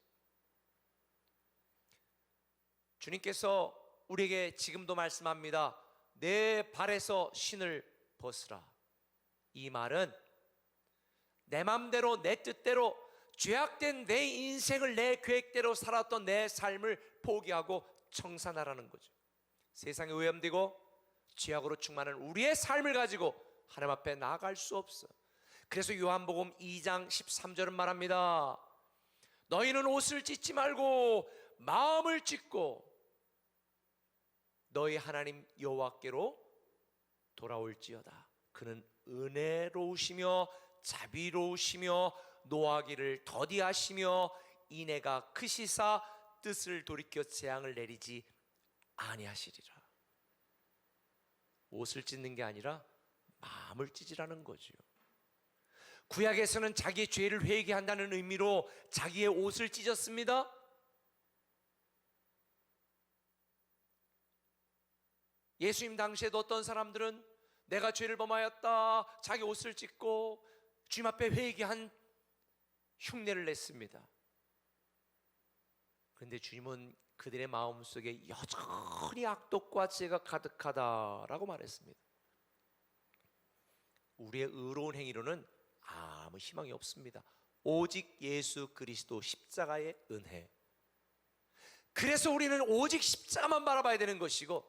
주님께서 우리에게 지금도 말씀합니다. 내 발에서 신을 벗으라. 이 말은 내 맘대로 내 뜻대로 죄악된 내 인생을 내 계획대로 살았던 내 삶을 포기하고 청산하라는 거죠. 세상에 오염되고 죄악으로 충만한 우리의 삶을 가지고 하나님 앞에 나아갈 수 없어. 그래서 요한복음 2장 13절은 말합니다. 너희는 옷을 찢지 말고 마음을 찢고 너희 하나님 여호와께로 돌아올지어다. 그는 은혜로우시며 자비로우시며 노하기를 더디하시며 인애가 크시사 뜻을 돌이켜 재앙을 내리지 아니하시리라. 옷을 찢는 게 아니라 마음을 찢으라는 거죠. 구약에서는 자기의 죄를 회개한다는 의미로 자기의 옷을 찢었습니다. 예수님 당시에도 어떤 사람들은 내가 죄를 범하였다 자기 옷을 찢고 주님 앞에 회개한 흉내를 냈습니다. 그런데 주님은 그들의 마음속에 여전히 악독과 죄가 가득하다라고 말했습니다. 우리의 의로운 행위로는 아무 희망이 없습니다. 오직 예수 그리스도 십자가의 은혜. 그래서 우리는 오직 십자가만 바라봐야 되는 것이고,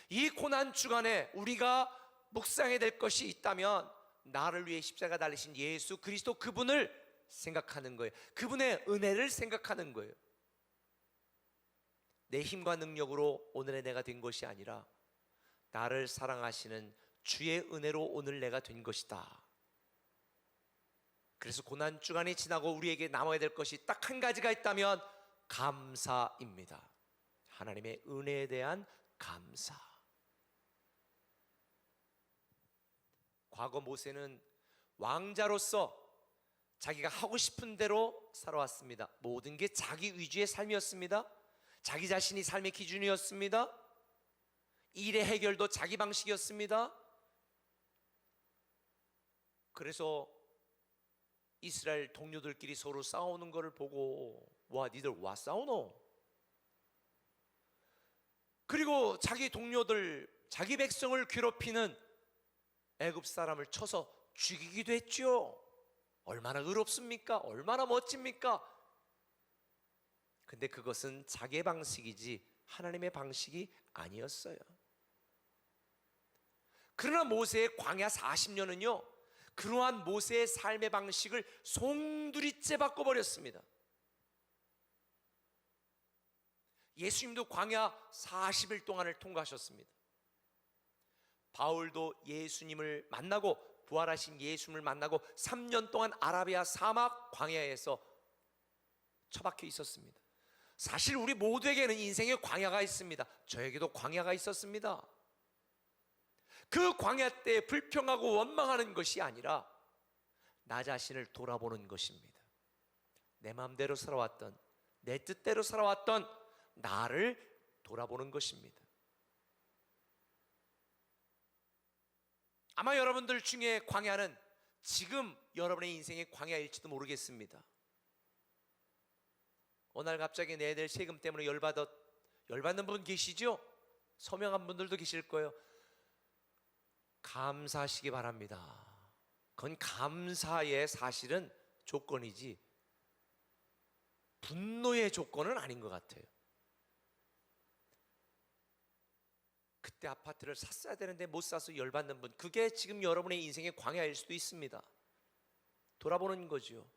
이 고난 주간에 우리가 묵상해야 될 것이 있다면 나를 위해 십자가 달리신 예수 그리스도, 그분을 생각하는 거예요. 그분의 은혜를 생각하는 거예요. 내 힘과 능력으로 오늘의 내가 된 것이 아니라 나를 사랑하시는 주의 은혜로 오늘 내가 된 것이다. 그래서 고난 주간이 지나고 우리에게 남아야 될 것이 딱 한 가지가 있다면 감사입니다. 하나님의 은혜에 대한 감사. 과거 모세는 왕자로서 자기가 하고 싶은 대로 살아왔습니다. 모든 게 자기 위주의 삶이었습니다. 자기 자신이 삶의 기준이었습니다. 일의 해결도 자기 방식이었습니다. 그래서 이스라엘 동료들끼리 서로 싸우는 것을 보고, 와, 니들 와 싸우노? 그리고 자기 동료들, 자기 백성을 괴롭히는 애굽 사람을 쳐서 죽이기도 했죠. 얼마나 의롭습니까? 얼마나 멋집니까? 근데 그것은 자기의 방식이지 하나님의 방식이 아니었어요. 그러나 모세의 광야 40년은요 그러한 모세의 삶의 방식을 송두리째 바꿔버렸습니다. 예수님도 광야 40일 동안을 통과하셨습니다. 바울도 예수님을 만나고, 부활하신 예수님을 만나고 3년 동안 아라비아 사막 광야에서 처박혀 있었습니다. 사실 우리 모두에게는 인생에 광야가 있습니다. 저에게도 광야가 있었습니다. 그 광야 때 불평하고 원망하는 것이 아니라 나 자신을 돌아보는 것입니다. 내 마음대로 살아왔던, 내 뜻대로 살아왔던 나를 돌아보는 것입니다. 아마 여러분들 중에 광야는 지금 여러분의 인생의 광야일지도 모르겠습니다. 어느 날 갑자기 내야 세금 때문에 열받는 분 계시죠? 서명한 분들도 계실 거예요. 감사하시기 바랍니다. 그건 감사의 사실은 조건이지 분노의 조건은 아닌 것 같아요. 그때 아파트를 샀어야 되는데 못 사서 열받는 분, 그게 지금 여러분의 인생의 광야일 수도 있습니다. 돌아보는 거죠.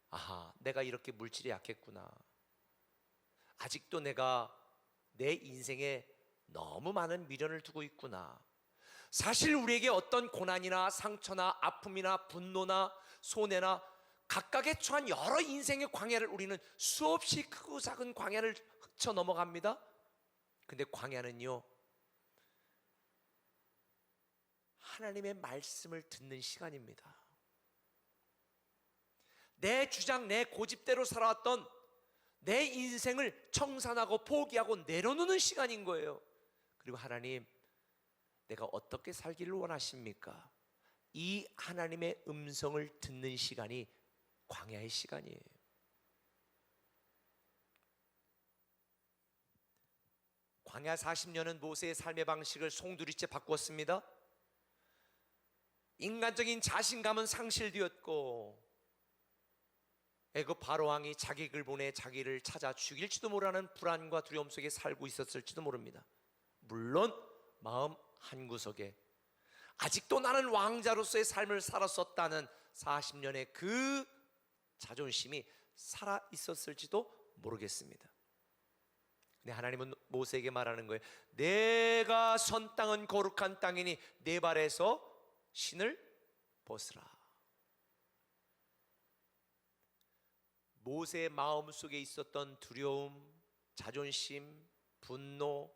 아하, 내가 이렇게 물질이 약했구나. 아직도 내가 내 인생에 너무 많은 미련을 두고 있구나. 사실 우리에게 어떤 고난이나 상처나 아픔이나 분노나 손해나 각각에 처한 여러 인생의 광야를 우리는 수없이 크고 작은 광야를 헤쳐 넘어갑니다. 근데 광야는요 하나님의 말씀을 듣는 시간입니다. 내 주장, 내 고집대로 살아왔던 내 인생을 청산하고 포기하고 내려놓는 시간인 거예요. 그리고 하나님, 내가 어떻게 살기를 원하십니까? 이 하나님의 음성을 듣는 시간이 광야의 시간이에요. 광야 40년은 모세의 삶의 방식을 송두리째 바꾸었습니다. 인간적인 자신감은 상실되었고 애굽 바로왕이 자객을 보내 자기를 찾아 죽일지도 모르는 불안과 두려움 속에 살고 있었을지도 모릅니다. 물론 마음 한구석에 아직도 나는 왕자로서의 삶을 살았었다는 40년의 그 자존심이 살아 있었을지도 모르겠습니다. 근데 하나님은 모세에게 말하는 거예요. 내가 선 땅은 거룩한 땅이니 내 발에서 신을 벗으라. 모세의 마음 속에 있었던 두려움, 자존심, 분노,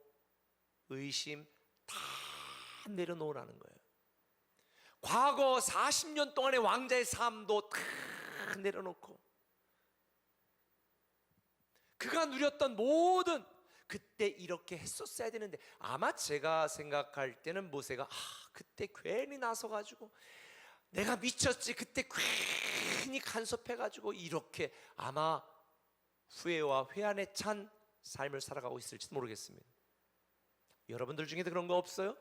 의심 다 내려놓으라는 거예요. 과거 40년 동안의 왕자의 삶도 다 내려놓고 그가 누렸던 모든 그때 이렇게 했었어야 되는데, 아마 제가 생각할 때는 모세가 그때 괜히 나서가지고 내가 미쳤지, 그때 괜히 간섭해가지고 이렇게 아마 후회와 회한에 찬 삶을 살아가고 있을지도 모르겠습니다. 여러분들 중에도 그런 거 없어요?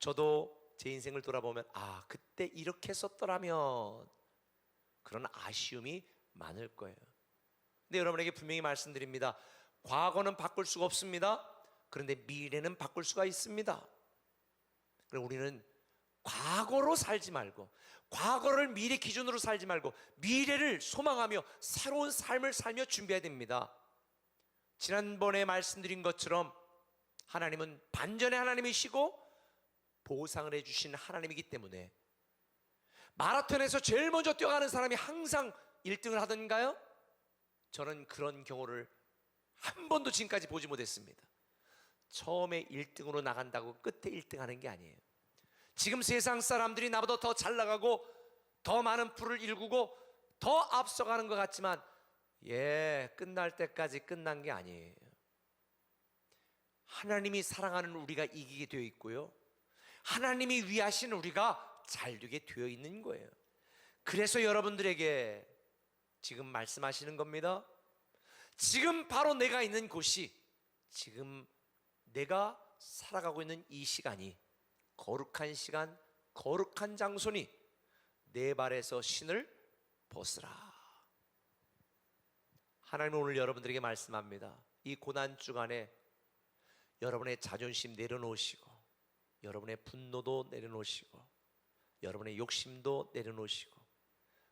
저도 제 인생을 돌아보면 그때 이렇게 했었더라면 그런 아쉬움이 많을 거예요. 근데 여러분에게 분명히 말씀드립니다. 과거는 바꿀 수가 없습니다. 그런데 미래는 바꿀 수가 있습니다. 그럼 우리는 과거로 살지 말고, 과거를 미래 기준으로 살지 말고 미래를 소망하며 새로운 삶을 살며 준비해야 됩니다. 지난번에 말씀드린 것처럼 하나님은 반전의 하나님이시고 보상을 해주신 하나님이기 때문에 마라톤에서 제일 먼저 뛰어가는 사람이 항상 1등을 하던가요? 저는 그런 경우를 한 번도 지금까지 보지 못했습니다. 처음에 1등으로 나간다고 끝에 1등 하는 게 아니에요. 지금 세상 사람들이 나보다 더 잘 나가고 더 많은 풀을 일구고 더 앞서가는 것 같지만 끝날 때까지 끝난 게 아니에요. 하나님이 사랑하는 우리가 이기게 되어 있고요, 하나님이 위하신 우리가 잘 되게 되어 있는 거예요. 그래서 여러분들에게 지금 말씀하시는 겁니다. 지금 바로 내가 있는 곳이, 지금 내가 살아가고 있는 이 시간이 거룩한 시간, 거룩한 장소니 내 발에서 신을 벗으라. 하나님은 오늘 여러분들에게 말씀합니다. 이 고난 주간에 여러분의 자존심 내려놓으시고, 여러분의 분노도 내려놓으시고, 여러분의 욕심도 내려놓으시고,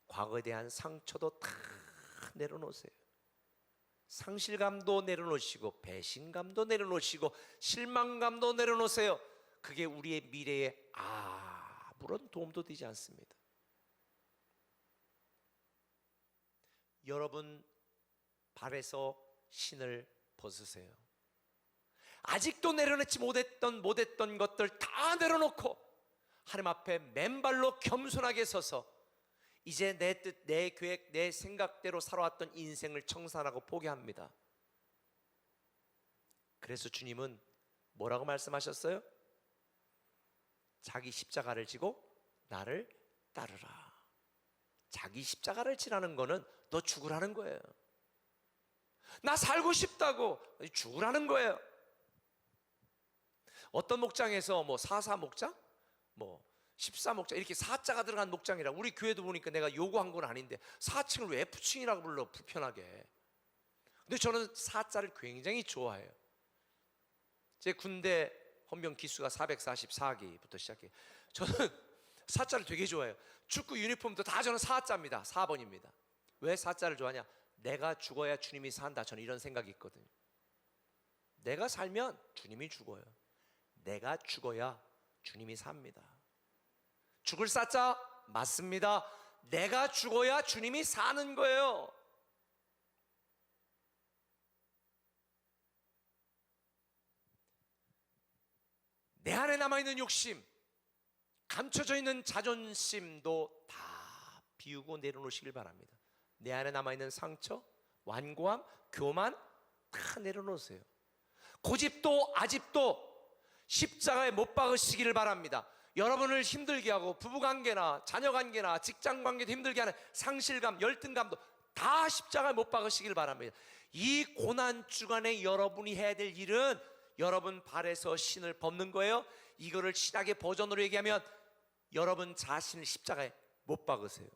과거에 대한 상처도 다 내려놓으세요. 상실감도 내려놓으시고, 배신감도 내려놓으시고, 실망감도 내려놓으세요. 그게 우리의 미래에 아무런 도움도 되지 않습니다. 여러분 발에서 신을 벗으세요. 아직도 내려놓지 못했던 것들 다 내려놓고 하나님 앞에 맨발로 겸손하게 서서 이제 내 뜻, 내 계획, 내 생각대로 살아왔던 인생을 청산하고 포기합니다. 그래서 주님은 뭐라고 말씀하셨어요? 자기 십자가를 지고 나를 따르라. 자기 십자가를 지라는 거는 너 죽으라는 거예요. 나 살고 싶다고 죽으라는 거예요. 어떤 목장에서 44 목장, 14 목장 이렇게 4자가 들어간 목장이라, 우리 교회도 보니까 내가 요구한 건 아닌데 4층을 왜 F층이라고 불러, 불편하게. 근데 저는 4자를 굉장히 좋아해요. 제 군대 헌병 기수가 444기부터 시작해요. 저는 4자를 되게 좋아해요. 축구 유니폼도 다 저는 4자입니다. 4번입니다. 왜 4자를 좋아하냐? 내가 죽어야 주님이 산다. 저는 이런 생각이 있거든요. 내가 살면 주님이 죽어요. 내가 죽어야 주님이 삽니다. 죽을 4자 맞습니다. 내가 죽어야 주님이 사는 거예요. 내 안에 남아있는 욕심, 감춰져 있는 자존심도 다 비우고 내려놓으시길 바랍니다. 내 안에 남아있는 상처, 완고함, 교만 다 내려놓으세요. 고집도 아집도 십자가에 못 박으시기를 바랍니다. 여러분을 힘들게 하고 부부관계나 자녀관계나 직장관계도 힘들게 하는 상실감, 열등감도 다 십자가에 못 박으시길 바랍니다. 이 고난 주간에 여러분이 해야 될 일은 여러분 발에서 신을 벗는 거예요. 이거를 신학의 버전으로 얘기하면 여러분 자신을 십자가에 못 박으세요.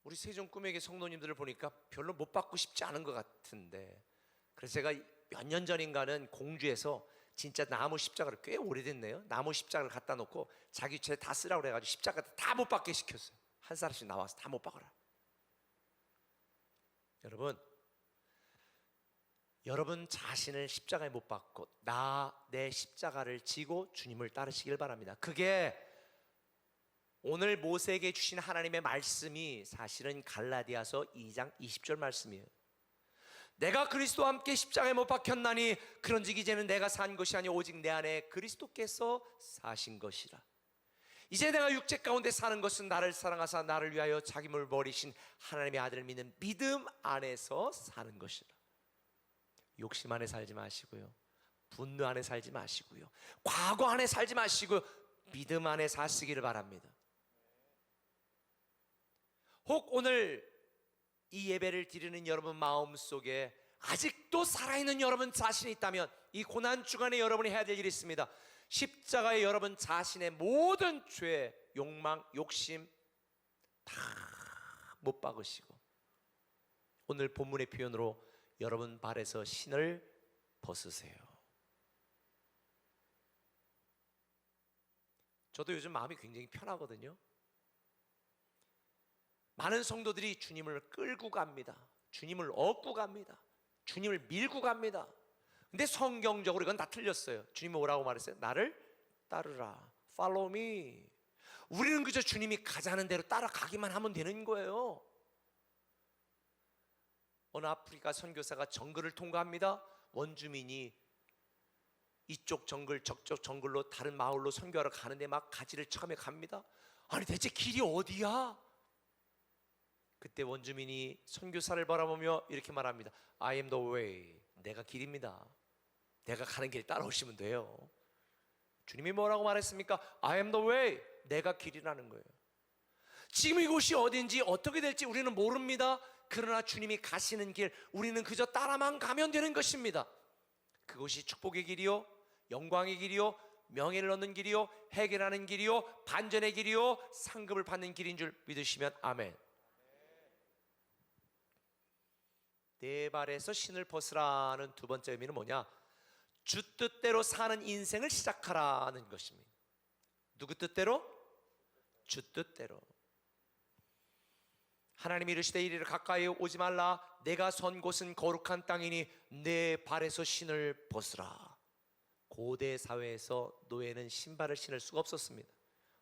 우리 세종 꿈에게 성도님들을 보니까 별로 못 받고 싶지 않은 것 같은데, 그래서 제가 몇 년 전인가는 공주에서 진짜 나무 십자가를, 꽤 오래됐네요, 나무 십자가를 갖다 놓고 자기 죄 다 쓰라고 그래가지고 십자가 다 못 박게 시켰어요. 한 사람씩 나와서 다 못 박아라. 여러분 자신을 십자가에 못 박고 내 십자가를 지고 주님을 따르시길 바랍니다. 그게 오늘 모세에게 주신 하나님의 말씀이 사실은 갈라디아서 2장 20절 말씀이에요. 내가 그리스도와 함께 십자가에 못 박혔나니 그런즉 이제는 내가 산 것이 아니 오직 내 안에 그리스도께서 사신 것이라. 이제 내가 육체 가운데 사는 것은 나를 사랑하사 나를 위하여 자기 몸을 버리신 하나님의 아들을 믿는 믿음 안에서 사는 것이라. 욕심 안에 살지 마시고요, 분노 안에 살지 마시고요, 과거 안에 살지 마시고요, 믿음 안에 사시기를 바랍니다. 혹 오늘 이 예배를 드리는 여러분 마음속에 아직도 살아있는 여러분 자신이 있다면 이 고난 주간에 여러분이 해야 될 일이 있습니다. 십자가에 여러분 자신의 모든 죄, 욕망, 욕심 다 못 박으시고 오늘 본문의 표현으로 여러분 발에서 신을 벗으세요. 저도 요즘 마음이 굉장히 편하거든요. 많은 성도들이 주님을 끌고 갑니다. 주님을 얻고 갑니다. 주님을 밀고 갑니다. 근데 성경적으로 이건 다 틀렸어요. 주님이 뭐라고 말했어요? 나를 따르라. Follow me. 우리는 그저 주님이 가자는 대로 따라가기만 하면 되는 거예요. 어느 아프리카 선교사가 정글을 통과합니다. 원주민이 이쪽 정글 저쪽 정글로 다른 마을로 선교하러 가는데 막 가지를 처음에 갑니다. 아니 대체 길이 어디야? 그때 원주민이 선교사를 바라보며 이렇게 말합니다. I am the way. 내가 길입니다. 내가 가는 길 따라오시면 돼요. 주님이 뭐라고 말했습니까? I am the way. 내가 길이라는 거예요. 지금 이곳이 어딘지 어떻게 될지 우리는 모릅니다. 그러나 주님이 가시는 길 우리는 그저 따라만 가면 되는 것입니다. 그것이 축복의 길이요, 영광의 길이요, 명예를 얻는 길이요, 해결하는 길이요, 반전의 길이요, 상급을 받는 길인 줄 믿으시면 아멘. 내 발에서 신을 벗으라는 두 번째 의미는 뭐냐? 주 뜻대로 사는 인생을 시작하라는 것입니다. 누구 뜻대로? 주 뜻대로. 하나님이 이르시되 이리로 가까이 오지 말라. 내가 선 곳은 거룩한 땅이니 내 발에서 신을 벗으라. 고대 사회에서 노예는 신발을 신을 수가 없었습니다.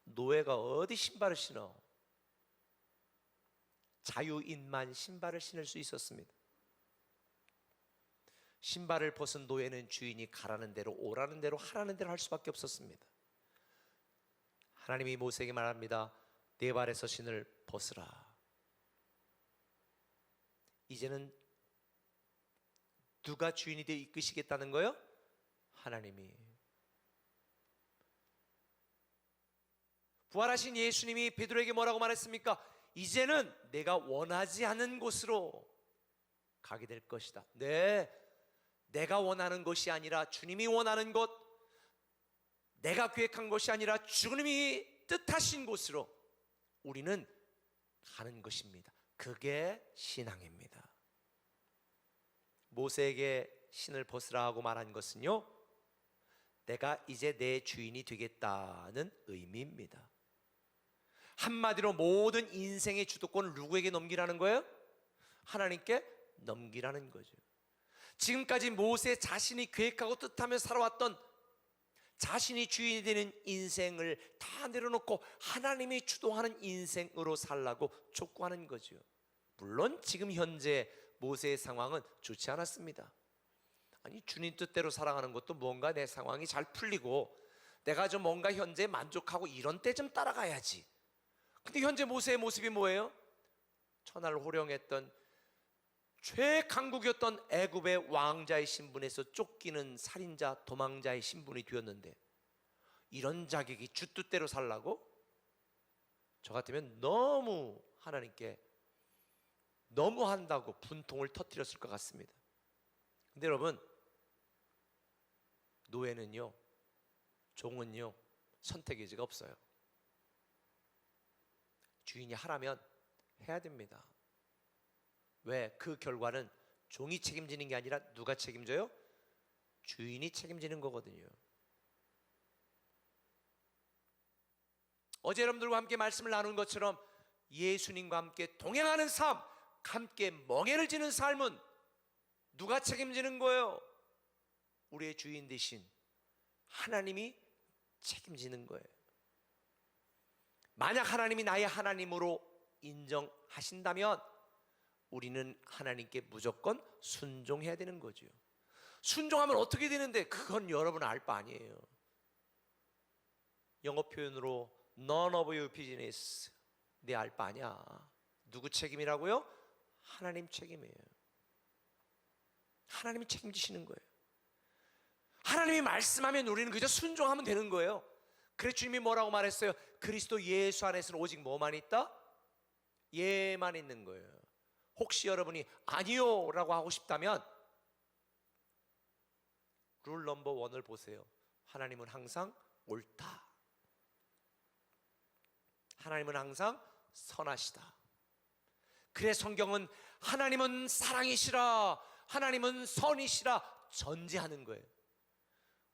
노예가 어디 신발을 신어? 자유인만 신발을 신을 수 있었습니다. 신발을 벗은 노예는 주인이 가라는 대로 오라는 대로 하라는 대로 할 수밖에 없었습니다. 하나님이 모세에게 말합니다. 내 발에서 신을 벗으라. 이제는 누가 주인이 되어 이끄시겠다는 거예요? 하나님이. 부활하신 예수님이 베드로에게 뭐라고 말했습니까? 이제는 내가 원하지 않은 곳으로 가게 될 것이다. 네, 내가 원하는 것이 아니라 주님이 원하는 곳, 내가 계획한 것이 아니라 주님이 뜻하신 곳으로 우리는 가는 것입니다. 그게 신앙입니다. 모세에게 신을 벗으라 하고 말한 것은요, 내가 이제 내 주인이 되겠다는 의미입니다. 한마디로 모든 인생의 주도권을 누구에게 넘기라는 거예요? 하나님께 넘기라는 거죠. 지금까지 모세 자신이 계획하고 뜻하며 살아왔던 자신이 주인이 되는 인생을 다 내려놓고 하나님이 주도하는 인생으로 살라고 촉구하는 거죠. 물론 지금 현재 모세의 상황은 좋지 않았습니다. 아니, 주님 뜻대로 살아가는 것도 뭔가 내 상황이 잘 풀리고 내가 좀 뭔가 현재 만족하고 이런 때 좀 따라가야지. 근데 현재 모세의 모습이 뭐예요? 천하를 호령했던 최강국이었던 애굽의 왕자의 신분에서 쫓기는 살인자, 도망자의 신분이 되었는데 이런 자격이 주 뜻대로 살라고? 저 같으면 너무 하나님께 너무 한다고 분통을 터뜨렸을 것 같습니다. 근데 여러분, 노예는요, 종은요, 선택의 여지가 없어요. 주인이 하라면 해야 됩니다. 왜? 그 결과는 종이 책임지는 게 아니라 누가 책임져요? 주인이 책임지는 거거든요. 어제 여러분들과 함께 말씀을 나눈 것처럼 예수님과 함께 동행하는 삶, 함께 멍에를 지는 삶은 누가 책임지는 거예요? 우리의 주인 대신 하나님이 책임지는 거예요. 만약 하나님이 나의 하나님으로 인정하신다면 우리는 하나님께 무조건 순종해야 되는 거죠. 순종하면 어떻게 되는데 그건 여러분 알 바 아니에요. 영어 표현으로 None of your business. 내 알 바 아니야. 누구 책임이라고요? 하나님 책임이에요. 하나님이 책임지시는 거예요. 하나님이 말씀하면 우리는 그저 순종하면 되는 거예요. 그래서 주님이 뭐라고 말했어요? 그리스도 예수 안에서는 오직 뭐만 있다? 예만 있는 거예요. 혹시 여러분이 아니요 라고 하고 싶다면 룰 넘버 원을 보세요. 하나님은 항상 옳다. 하나님은 항상 선하시다. 그래 성경은 하나님은 사랑이시라, 하나님은 선이시라 전제하는 거예요.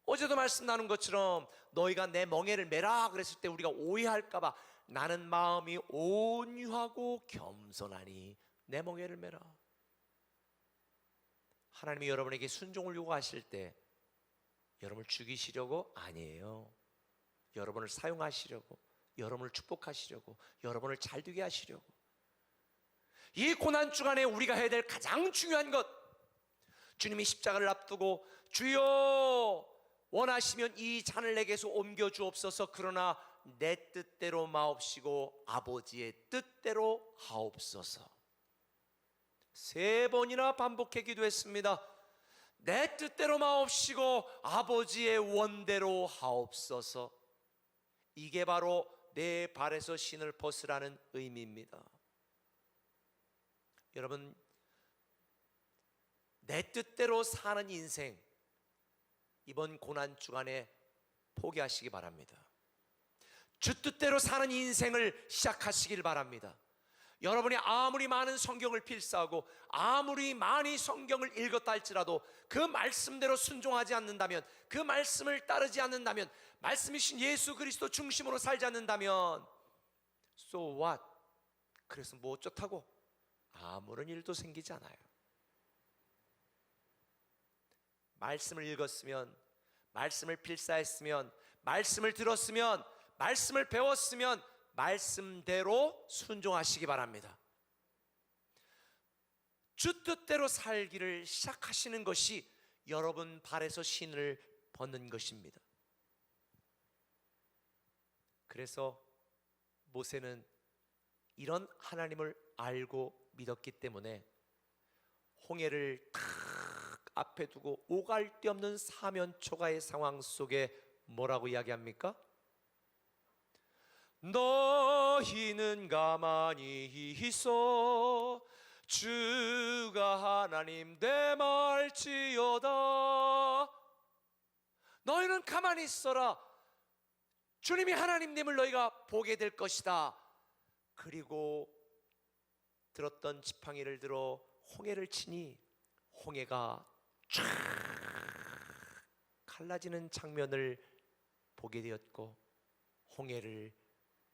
어제도 말씀 나눈 것처럼 너희가 내 멍에를 매라 그랬을 때 우리가 오해할까 봐 나는 마음이 온유하고 겸손하니 내 멍에를 매라. 하나님이 여러분에게 순종을 요구하실 때 여러분을 죽이시려고 아니에요. 여러분을 사용하시려고, 여러분을 축복하시려고, 여러분을 잘되게 하시려고. 이 고난 주간에 우리가 해야 될 가장 중요한 것, 주님이 십자가를 앞두고 주여 원하시면 이 잔을 내게서 옮겨 주옵소서, 그러나 내 뜻대로 마옵시고 아버지의 뜻대로 하옵소서. 3번이나 반복해 기도했습니다. 내 뜻대로 마옵시고 아버지의 원대로 하옵소서. 이게 바로 내 발에서 신을 벗으라는 의미입니다. 여러분, 내 뜻대로 사는 인생 이번 고난 주간에 포기하시기 바랍니다. 주 뜻대로 사는 인생을 시작하시길 바랍니다. 여러분이 아무리 많은 성경을 필사하고 아무리 많이 성경을 읽었다 할지라도 그 말씀대로 순종하지 않는다면, 그 말씀을 따르지 않는다면, 말씀이신 예수 그리스도 중심으로 살지 않는다면 So what? 그래서 뭐 어쩌다고? 아무런 일도 생기지 않아요. 말씀을 읽었으면, 말씀을 필사했으면, 말씀을 들었으면, 말씀을 배웠으면 말씀대로 순종하시기 바랍니다. 주 뜻대로 살기를 시작하시는 것이 여러분 발에서 신을 벗는 것입니다. 그래서 모세는 이런 하나님을 알고 믿었기 때문에 홍해를 탁 앞에 두고 오갈 데 없는 사면초가의 상황 속에 뭐라고 이야기합니까? 너희는 가만히 있어 주가 하나님 되말지어다. 너희는 가만히 있어라. 주님이 하나님됨을 너희가 보게 될 것이다. 그리고 들었던 지팡이를 들어 홍해를 치니 홍해가 쫙 갈라지는 장면을 보게 되었고 홍해를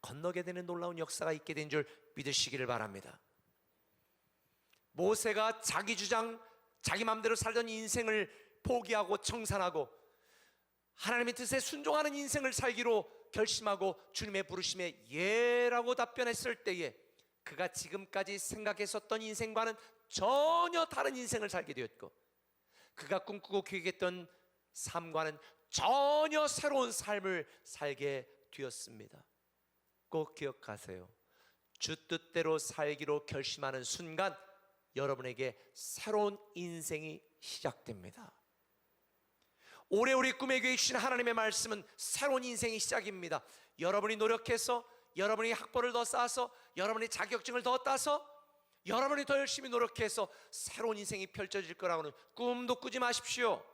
건너게 되는 놀라운 역사가 있게 된 줄 믿으시기를 바랍니다. 모세가 자기 주장, 자기 마음대로 살던 인생을 포기하고 청산하고 하나님의 뜻에 순종하는 인생을 살기로 결심하고 주님의 부르심에 예라고 답변했을 때에 그가 지금까지 생각했었던 인생과는 전혀 다른 인생을 살게 되었고 그가 꿈꾸고 계획했던 삶과는 전혀 새로운 삶을 살게 되었습니다. 꼭 기억하세요. 주 뜻대로 살기로 결심하는 순간 여러분에게 새로운 인생이 시작됩니다. 오래오래 꿈에 계신 하나님의 말씀은 새로운 인생의 시작입니다. 여러분이 노력해서, 여러분이 학벌을 더 쌓아서, 여러분이 자격증을 더 따서, 여러분이 더 열심히 노력해서 새로운 인생이 펼쳐질 거라고는 꿈도 꾸지 마십시오.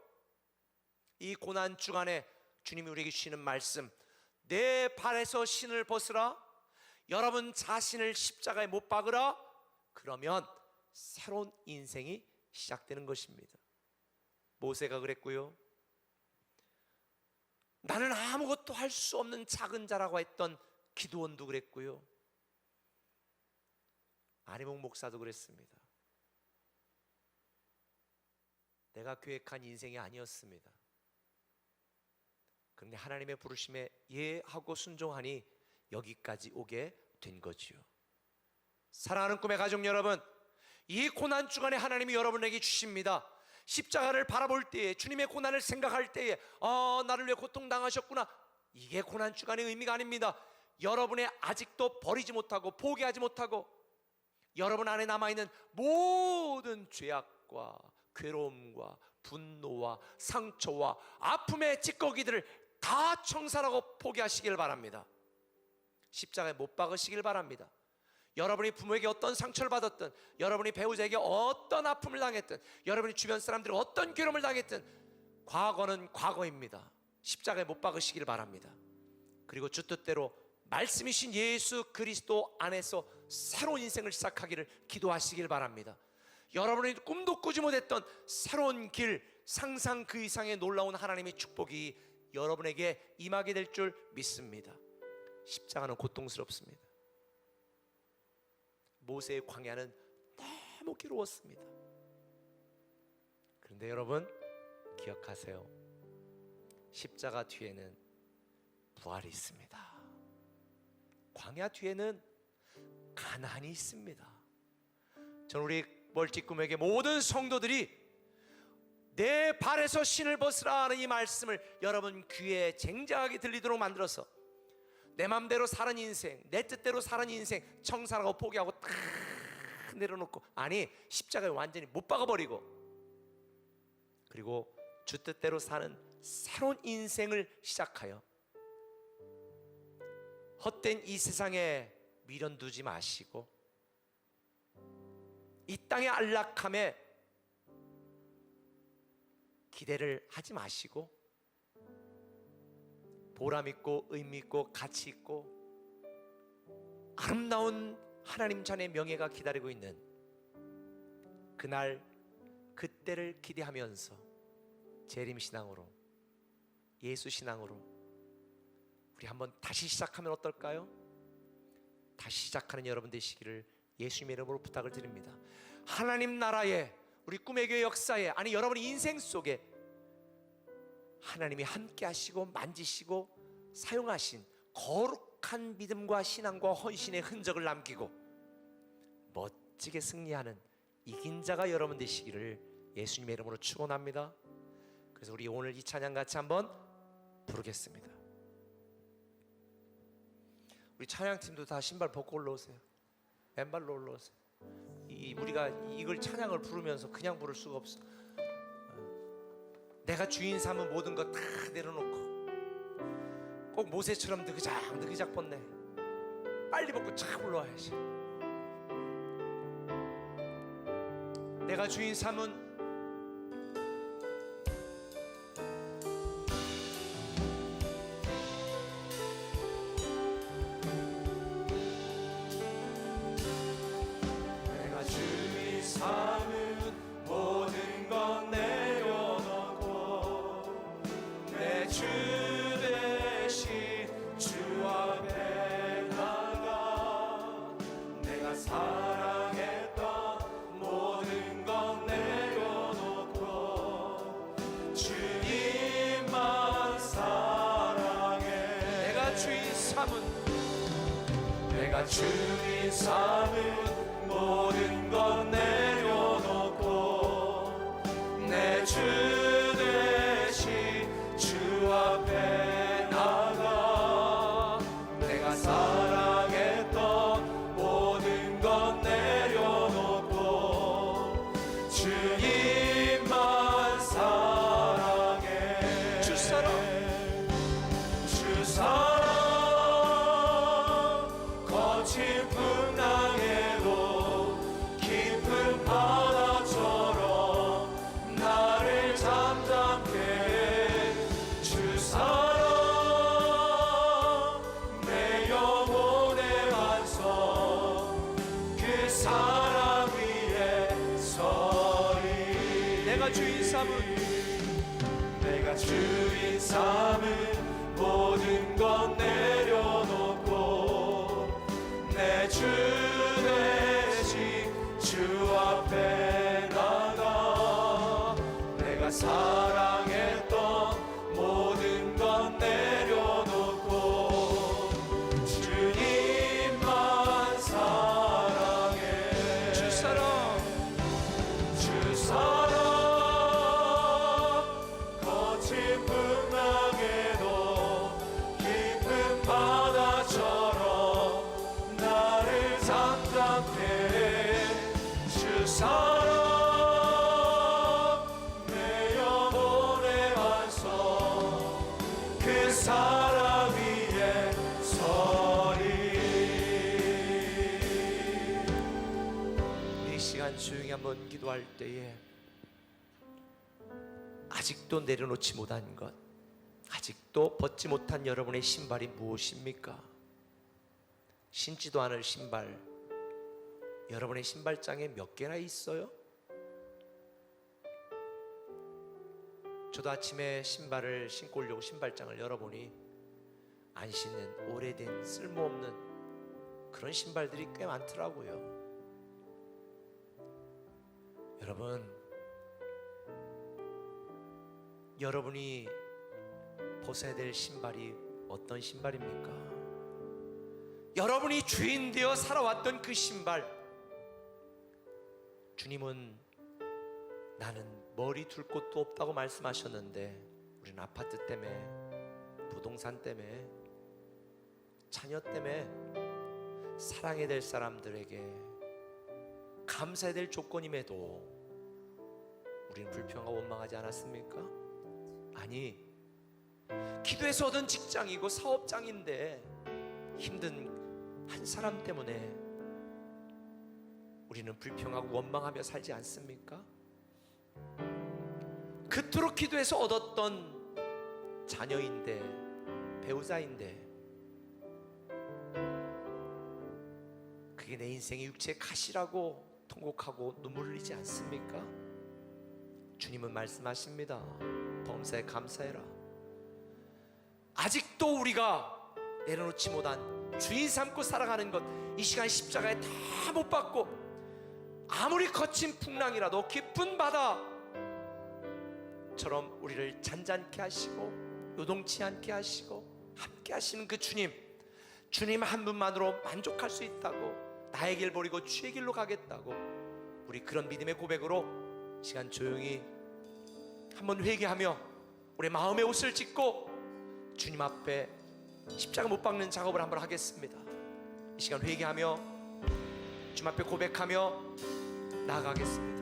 이 고난 주간에 주님이 우리에게 주시는 말씀, 내 발에서 신을 벗으라, 여러분 자신을 십자가에 못 박으라, 그러면 새로운 인생이 시작되는 것입니다. 모세가 그랬고요. 나는 아무것도 할 수 없는 작은 자라고 했던 기드온도 그랬고요. 안희봉 목사도 그랬습니다. 내가 계획한 인생이 아니었습니다. 그런데 하나님의 부르심에 예 하고 순종하니 여기까지 오게 된 거지요. 사랑하는 꿈의 가족 여러분, 이 고난 주간에 하나님이 여러분에게 주십니다. 십자가를 바라볼 때에, 주님의 고난을 생각할 때에 나를 위해 고통당하셨구나, 이게 고난 주간의 의미가 아닙니다. 여러분의 아직도 버리지 못하고 포기하지 못하고 여러분 안에 남아있는 모든 죄악과 괴로움과 분노와 상처와 아픔의 찌꺼기들을 다 청산하고 포기하시길 바랍니다. 십자가에 못 박으시길 바랍니다. 여러분이 부모에게 어떤 상처를 받았든, 여러분이 배우자에게 어떤 아픔을 당했든, 여러분이 주변 사람들이 어떤 괴로움을 당했든 과거는 과거입니다. 십자가에 못 박으시길 바랍니다. 그리고 주 뜻대로 말씀이신 예수 그리스도 안에서 새로운 인생을 시작하기를 기도하시길 바랍니다. 여러분이 꿈도 꾸지 못했던 새로운 길, 상상 그 이상의 놀라운 하나님의 축복이 여러분에게 임하게 될 줄 믿습니다. 십자가는 고통스럽습니다. 모세의 광야는 너무 괴로웠습니다. 그런데 여러분 기억하세요. 십자가 뒤에는 부활이 있습니다. 광야 뒤에는 가나안이 있습니다. 저는 우리 멀티꿈에게 모든 성도들이 내 발에서 신을 벗으라 하는 이 말씀을 여러분 귀에 쟁쟁하게 들리도록 만들어서 내 맘대로 사는 인생, 내 뜻대로 사는 인생 청산하고 포기하고 딱 내려놓고, 아니 십자가에 완전히 못 박아버리고, 그리고 주 뜻대로 사는 새로운 인생을 시작하여 헛된 이 세상에 미련 두지 마시고, 이 땅의 안락함에 기대를 하지 마시고, 보람 있고 의미 있고 가치 있고 아름다운 하나님 자녀의 명예가 기다리고 있는 그날 그때를 기대하면서 재림 신앙으로, 예수 신앙으로 우리 한번 다시 시작하면 어떨까요? 다시 시작하는 여러분 되시기를 예수님의 이름으로 부탁을 드립니다. 하나님 나라에, 우리 꿈의 교회 역사에, 아니 여러분의 인생 속에 하나님이 함께 하시고 만지시고 사용하신 거룩한 믿음과 신앙과 헌신의 흔적을 남기고 멋지게 승리하는 이긴 자가 여러분 되시기를 예수님의 이름으로 축원합니다. 그래서 우리 오늘 이 찬양 같이 한번 부르겠습니다. 우리 찬양팀도 다 신발 벗고 올라오세요. 맨발로 올라오세요. 우리가 이걸 찬양을 부르면서 그냥 부를 수가 없어. 내가 주인 삼은 모든 것 다 내려놓고 꼭 모세처럼 느그작 벗네. 빨리 벗고 착 올라와야지. 내가 주인 삼은 모든 것 내려놓고 내 주 대신 주 앞에 나가, 내가 사랑했던 모든 것 내려놓고 주님만 사랑해. 내가 주인 삼은 모든 것 내려놓고 내 주 대신 주 앞에 나가, 내가 사랑했던 모든 것 내려놓고 주님만 사랑해. 주 사랑 거친 풍랑에도 내가 주인 삼은 내가 주인 삼은 모든 것 내려놓고 내 주 대신 주 앞에 나가 내가 사랑했던 모든 것 내려놓고 주님만 사랑해 주 사랑 주 사랑 거친 풍랑에도 깊은 바다처럼 나를 잠잠케 주 사랑 내 영혼의 완성 그 사랑 위에 서리 이 시간 조용히 한번 기도할 때에 아직도 내려놓지 못한 것, 아직도 벗지 못한 여러분의 신발이 무엇입니까? 신지도 않을 신발, 여러분의 신발장에 몇 개나 있어요? 저도 아침에 신발을 신고 오려고 신발장을 열어보니 안 신는 오래된 쓸모없는 그런 신발들이 꽤 많더라고요. 여러분이 벗어야 될 신발이 어떤 신발입니까? 여러분이 주인 되어 살아왔던 그 신발, 주님은 나는 머리 둘 곳도 없다고 말씀하셨는데 우리는 아파트 때문에, 부동산 때문에, 자녀 때문에, 사랑해야 될 사람들에게 감사해야 될 조건임에도 우리는 불평하고 원망하지 않았습니까? 아니, 기도해서 얻은 직장이고 사업장인데 힘든 한 사람 때문에 우리는 불평하고 원망하며 살지 않습니까? 그토록 기도해서 얻었던 자녀인데, 배우자인데 그게 내 인생의 육체의 가시라고 통곡하고 눈물 흘리지 않습니까? 주님은 말씀하십니다. 범사에 감사해라. 아직도 우리가 내려놓지 못한 주인 삼고 살아가는 것, 이 시간 십자가에 다 못 박고 아무리 거친 풍랑이라도 깊은 바다처럼 우리를 잔잔케 하시고 요동치 않게 하시고 함께 하시는 그 주님 한 분만으로 만족할 수 있다고, 나의 길 버리고 주의 길로 가겠다고, 우리 그런 믿음의 고백으로 시간 조용히 한번 회개하며 우리 마음의 옷을 찢고 주님 앞에 십자가 못 박는 작업을 한번 하겠습니다. 이 시간 회개하며 주님 앞에 고백하며 나아가겠습니다.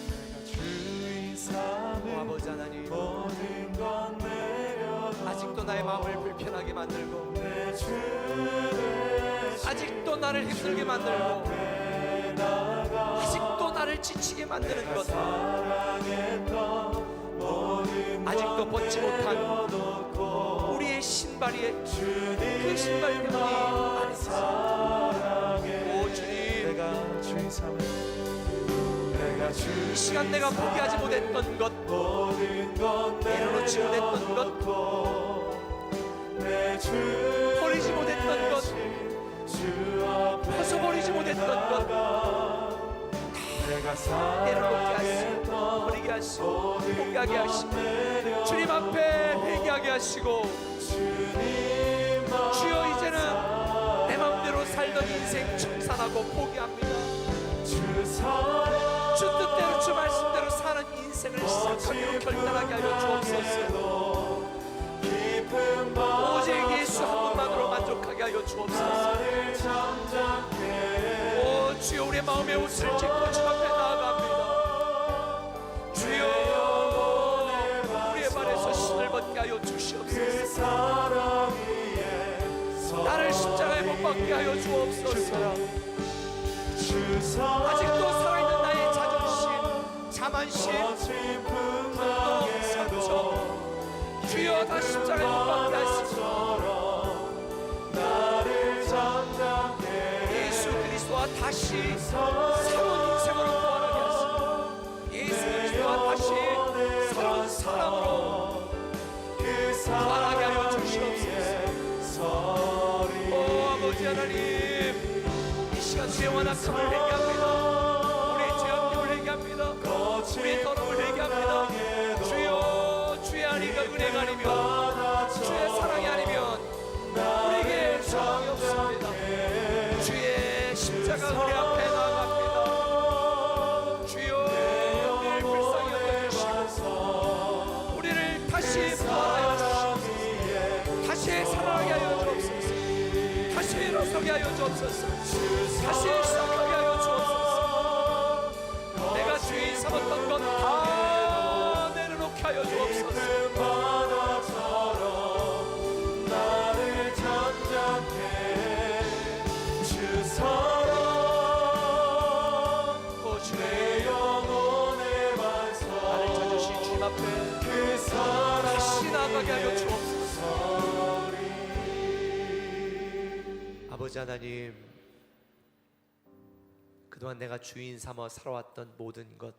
내가 주인 삼은 아버지 하나님, 모든 것 내려놓고 아직도 나의 마음을 불편하게 만들고 내 주 대신 아직도 나를 힘들게 만들고 아직도 나를 지치게 만드는 것, 사랑했던 모든 아직도 벗지 못한 내려놓고 우리의 신발이 그 주님 신발 때문이 아니 사랑해 오 주님, 내가 주인 삼은 내가 이 주인 시간 내가 포기하지 못했던 것, 모든 것 내려놓지 못했던 것, 내주 버리지 못했던 것, 벗어버리지 못했던 것 내가 내려놓게 하시고 사랑했던 버리게 하시고 모든 포기하게 하시고 것 내려 주님 앞에 회개하게 하시고 주님만 주여 이제는 내 마음대로 살던 인생 청산하고 포기합니다. 주 사랑 주 뜻대로 주 말씀대로 사는 인생을 시작하기로 결단하게 하여 주옵소서. 깊은 오직 예수 한 분만으로 만족하게 하여 주옵소서. 바다를 잠잠케 오 주여, 우리의 마음의 옷을 찢고 주 앞에 나아갑니다. 주여, 우리의 발에서 신을 벗게 하여 주시옵소서. 그 사랑 위에 나를 십자가에 못 박게 하여 주옵소서. 주 사랑 아직도 살아있는 나의 자존심, 자만심, 거친 분노, 풍랑에도 상처, 주여 다 십자가에 못 박게 하시고 나를 잠잠케 예수 그리스도와 다시 새로운 인생을 인생으로 구원하게 하시고 예수 그리스도와 다시 새로운 사람으로 구원하게 하여 주시옵소서. 오 아버지 하나님, 이 시간 우리의 완악함을 회개합니다. 우리의 죄악됨을 회개합니다. 우리의 더러움을 회개합니다. 주여, 주의 아니가 은혜가 아니면, 주의 사랑이 아니면 우리에게 소망이 없습니다. 주의 십자가 은혜 앞에 나아갑니다. 주여, 우리를 불쌍히 여겨주시고 우리를 다시 부활하여 주시옵소서. 다시 살아나게 하여 주옵소서. 다시 일어서게 하여 주옵소서. 다시 시작하게 하여 주옵소서. 내가 주인 삼았던 것 다 내려놓게 하여 주옵소서. 바다처럼 나를 잠잠케 주 사랑 오 주의 내 영혼의 반석 나를 찾으신 주님 앞에 그 사랑 다시 나가게 하여 주옵소서. 아버지 하나님, 그동안 내가 주인 삼아 살아왔던 모든 것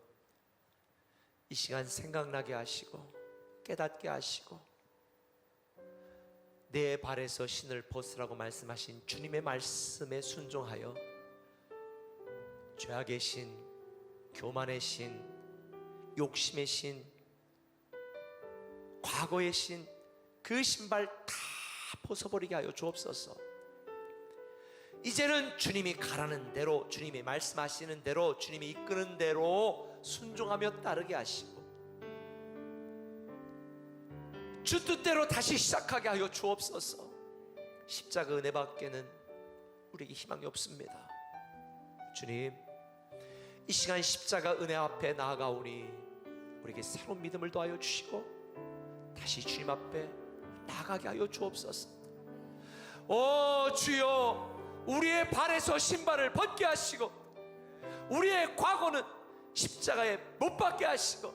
이 시간 생각나게 하시고 깨닫게 하시고 내 발에서 신을 벗으라고 말씀하신 주님의 말씀에 순종하여 죄악의 신, 교만의 신, 욕심의 신, 과거의 신, 그 신발 다 벗어버리게 하여 주옵소서. 이제는 주님이 가라는 대로, 주님이 말씀하시는 대로, 주님이 이끄는 대로 순종하며 따르게 하시고 주 뜻대로 다시 시작하게 하여 주옵소서. 십자가 은혜밖에는 우리에게 희망이 없습니다. 주님, 이 시간 십자가 은혜 앞에 나아가오니 우리에게 새로운 믿음을 더하여 주시고 다시 주님 앞에 나아가게 하여 주옵소서. 오 주여, 우리의 발에서 신발을 벗게 하시고 우리의 과거는 십자가에 못 박게 하시고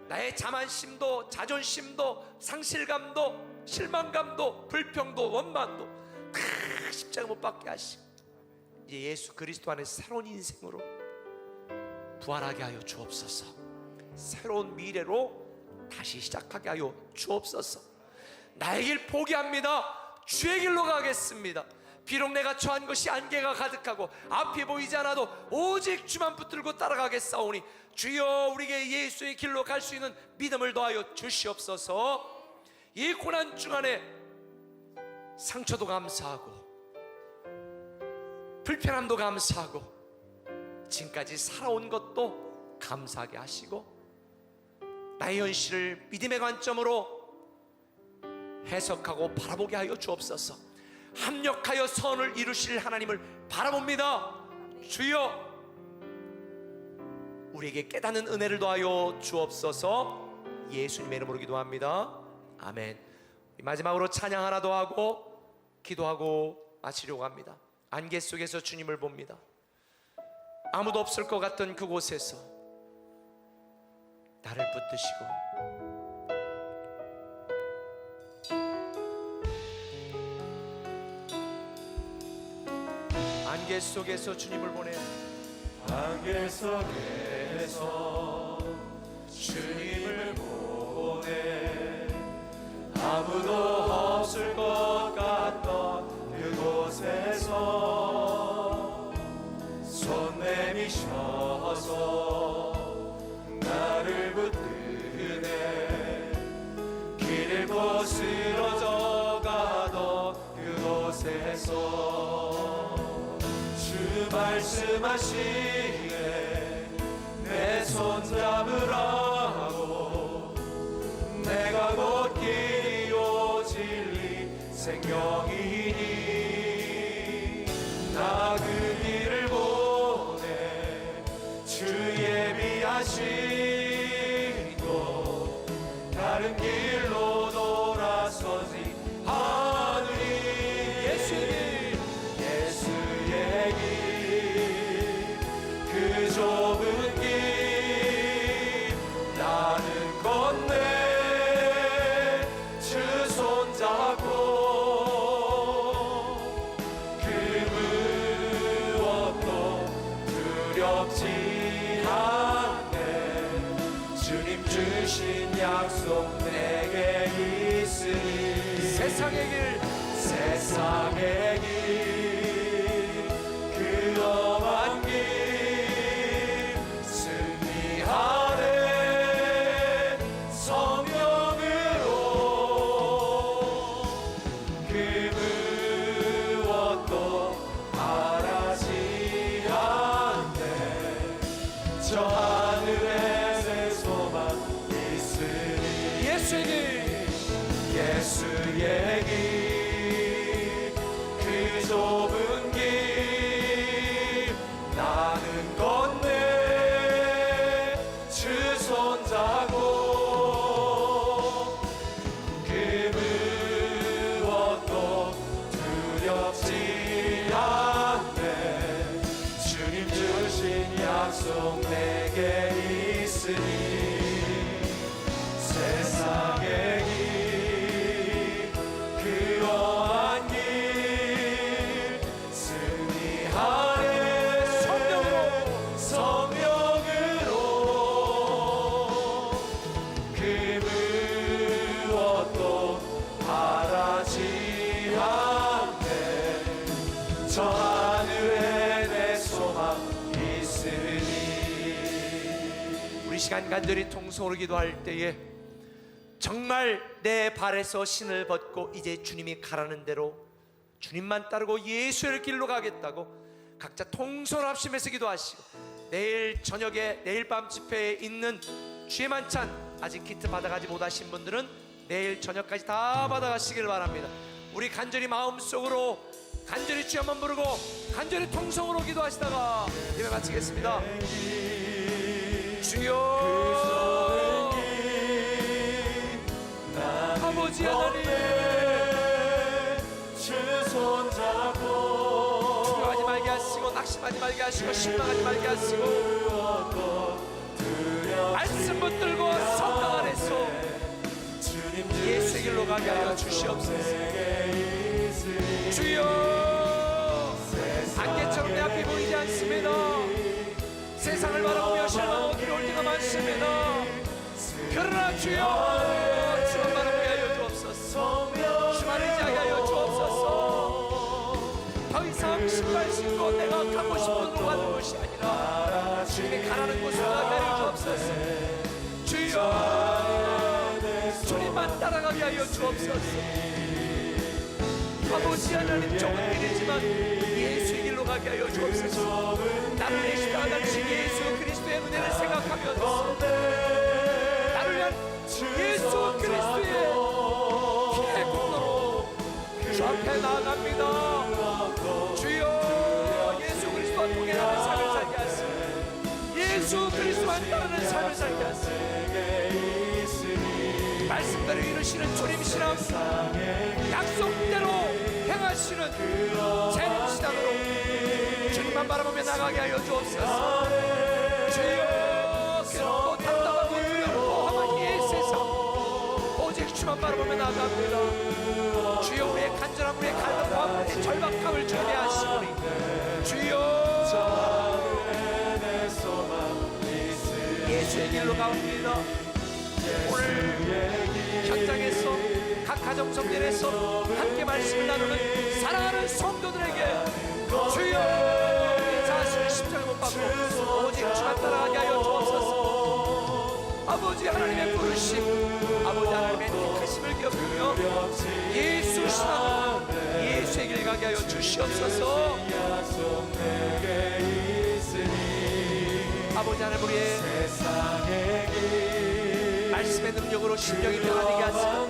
나의 자만심도 자존심도 상실감도 실망감도 불평도 원망도 다 십자가 못 박게 하시고 이제 예수 그리스도 안에 새로운 인생으로 부활하게 하여 주옵소서. 새로운 미래로 다시 시작하게 하여 주옵소서. 나의 길 포기합니다. 주의 길로 가겠습니다. 비록 내가 처한 것이 안개가 가득하고 앞이 보이지 않아도 오직 주만 붙들고 따라가겠사오니 주여, 우리에게 예수의 길로 갈 수 있는 믿음을 더하여 주시옵소서. 이 고난 주간에 상처도 감사하고 불편함도 감사하고 지금까지 살아온 것도 감사하게 하시고 나의 현실을 믿음의 관점으로 해석하고 바라보게 하여 주옵소서. 합력하여 선을 이루실 하나님을 바라봅니다. 주여, 우리에게 깨닫는 은혜를 더하여 주옵소서. 예수님의 이름으로 기도합니다. 아멘. 마지막으로 찬양 하나 더 하고 기도하고 마치려고 합니다. 안개 속에서 주님을 봅니다. 아무도 없을 것 같던 그곳에서 나를 붙드시고 안개 속에서 주님을 보내 안개 속에서 주님을 보내 아무도 없을 것 같던 그곳에서 손 내미셔서 나를 붙드네 길 잃고 쓰러져 가던 그곳에서 주 말씀하시네 내 손 잡으라고 내가 곧 길이요 진리 생명이니 나 그 길을 보내 주 예비하시고 다른 길로 돌아서지 않으리 예수의 길 그 좁은 길 나는 건네 주 손잡고 그 무엇도 두렵지 않네. 주님 주신 약속 내게 있으니 세상의 길 세상의 길 그 험한 길 승리하네. 성령으로 그 무엇도 바라지 않네. 저 하늘에 내 소망 있으니 예수의 길 예수의 길 그 좁은 길 나는 건네 주 손잡고 그 무엇도 두렵지 않네. 주님 주신 약속 내게 있으니 세상의 길 그 험한 길 승리하네. 성령으로 그 무엇도 바라지 않네. 저 하늘에 내 소망 있으니. 우리 시간 간절히 통성으로 기도할 때에 정말 내 발에서 신을 벗고 이제 주님이 가라는 대로 주님만 따르고 예수의 길로 가겠다고 각자 통성으로 합심해서 기도하시고, 내일 저녁에 내일 밤 집회에 있는 주의 만찬 아직 키트 받아가지 못하신 분들은 내일 저녁까지 다 받아가시길 바랍니다. 우리 간절히 마음속으로 간절히 주여 한번 부르고 간절히 통성으로 기도하시다가 예배 마치겠습니다. 주여 아버지 하나님, 주 손잡고 두려워하지 말게 하시고 낙심하지 말게 하시고 실망하지 말게 하시고 말씀 붙들고 성령 안에서 예수의 길로 가게 하여 주시옵소서. 주여 안개처럼 내 앞이 보이지 않습니다. 세상을 바라보며 실망하고 두려울 때가 많습니다. 그러나 주여 주만 바라보게 하여 주옵소서. 주만 의지하게 하여 주옵소서. 더 이상 신발 신고 내가 가고 싶은 곳으로 가는 것이 아니라 주님이 가라는 곳으로 가게 하여 주옵소서. 주여 주님만 따라가게 하여 주옵소서. 아버지 하나님, 좁은 길이지만 예수의 길로 가게 하여 주옵소서. 나를 내시다가 주 예수 그리스도의 은혜를 생각하면서 나를 위한 예수 그리스도의 피의 공로로 주 앞에 나아갑니다. 주여 예수 그리스도와 동행하는 삶을 살게 하시고 예수 그리스도와 따르는 삶을 살게 하시고 말씀대로 이루시는 주님 신앙, 약속대로 행하시는 재림 신앙으로 주님만 바라보며 나가게 하여 주옵소서. 주여 괴롭고 답답하고 두렵고 험한 이 세상 오직 주만 바라보며 나갑니다. 주여 우리의 간절함, 우리의 갈급함, 우리의 절박함을 준비하시오니 주여 예수의 길로 가옵니다. 오늘 현장에서 각 가정 성전에서 함께 말씀을 나누는 사랑하는 성도들에게 주여 우리 자신을 십자가에 못 박고 오직 주만 따라가게 하여 주옵소서. 아버지 하나님의 부르심, 아버지 하나님의 택하심을 기억하며 예수 신앙, 예수의 길 가게 하여 주시옵소서. 아버지 하나님, 우리의 말씀의 능력으로 심령이 변화되게 하시고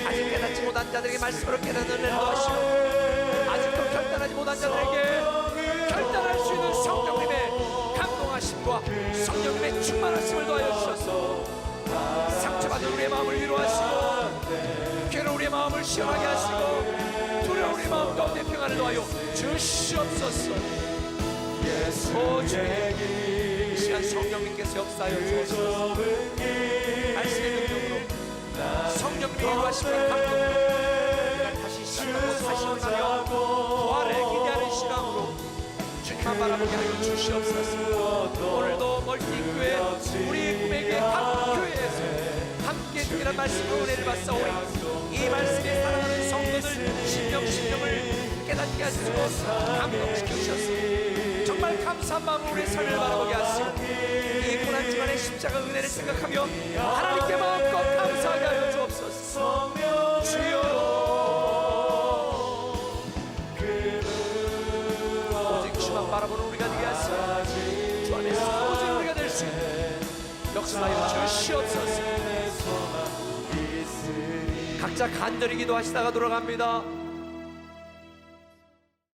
아직 깨닫지 못한 자들에게 말씀으로 깨닫는 은혜를 더하시고 아직도 결단하지 못한 자들에게 결단할 수 있는 성령님의 감동하심과 성령님의 충만하심을 더하여 주셔서 상처받은 우리의 마음을 위로하시고 괴로운 우리의 마음을 시원하게 하시고 두려운 우리의 마음 가운데 평안을 더하여 주시옵소서. 오 주님, 이 시간 성령님께서 역사하여 주옵소서. 말씀의 능력으로 성령님의 인도하심과 감동으로 우리가 다시 시작하고 다시 일어나며 부활을 기대하는 시간으로 주님 주님만 바라보게 하여 주시옵소서. 오늘도 멀티교회 우리 꿈에게 각 교회에서 함께 특별한 말씀으로 은혜를 받사오니 이 말씀에 사랑하는 성도들 심령을 깨닫게 하시고 감동시켜 주셨습니다. 정말 감사한 마음으로 우리의 삶을 바라보게 하시고 이 고난주간의 십자가 은혜를 생각하며 하나님께 마음껏 감사하게 하여 주옵소서. 주여 오직 주만 바라보는 우리가 되게 하시고 주 안에서 오직 우리가 될 수 있는 역사하여 주시옵소서. 각자 간절히 기도하시다가 돌아갑니다.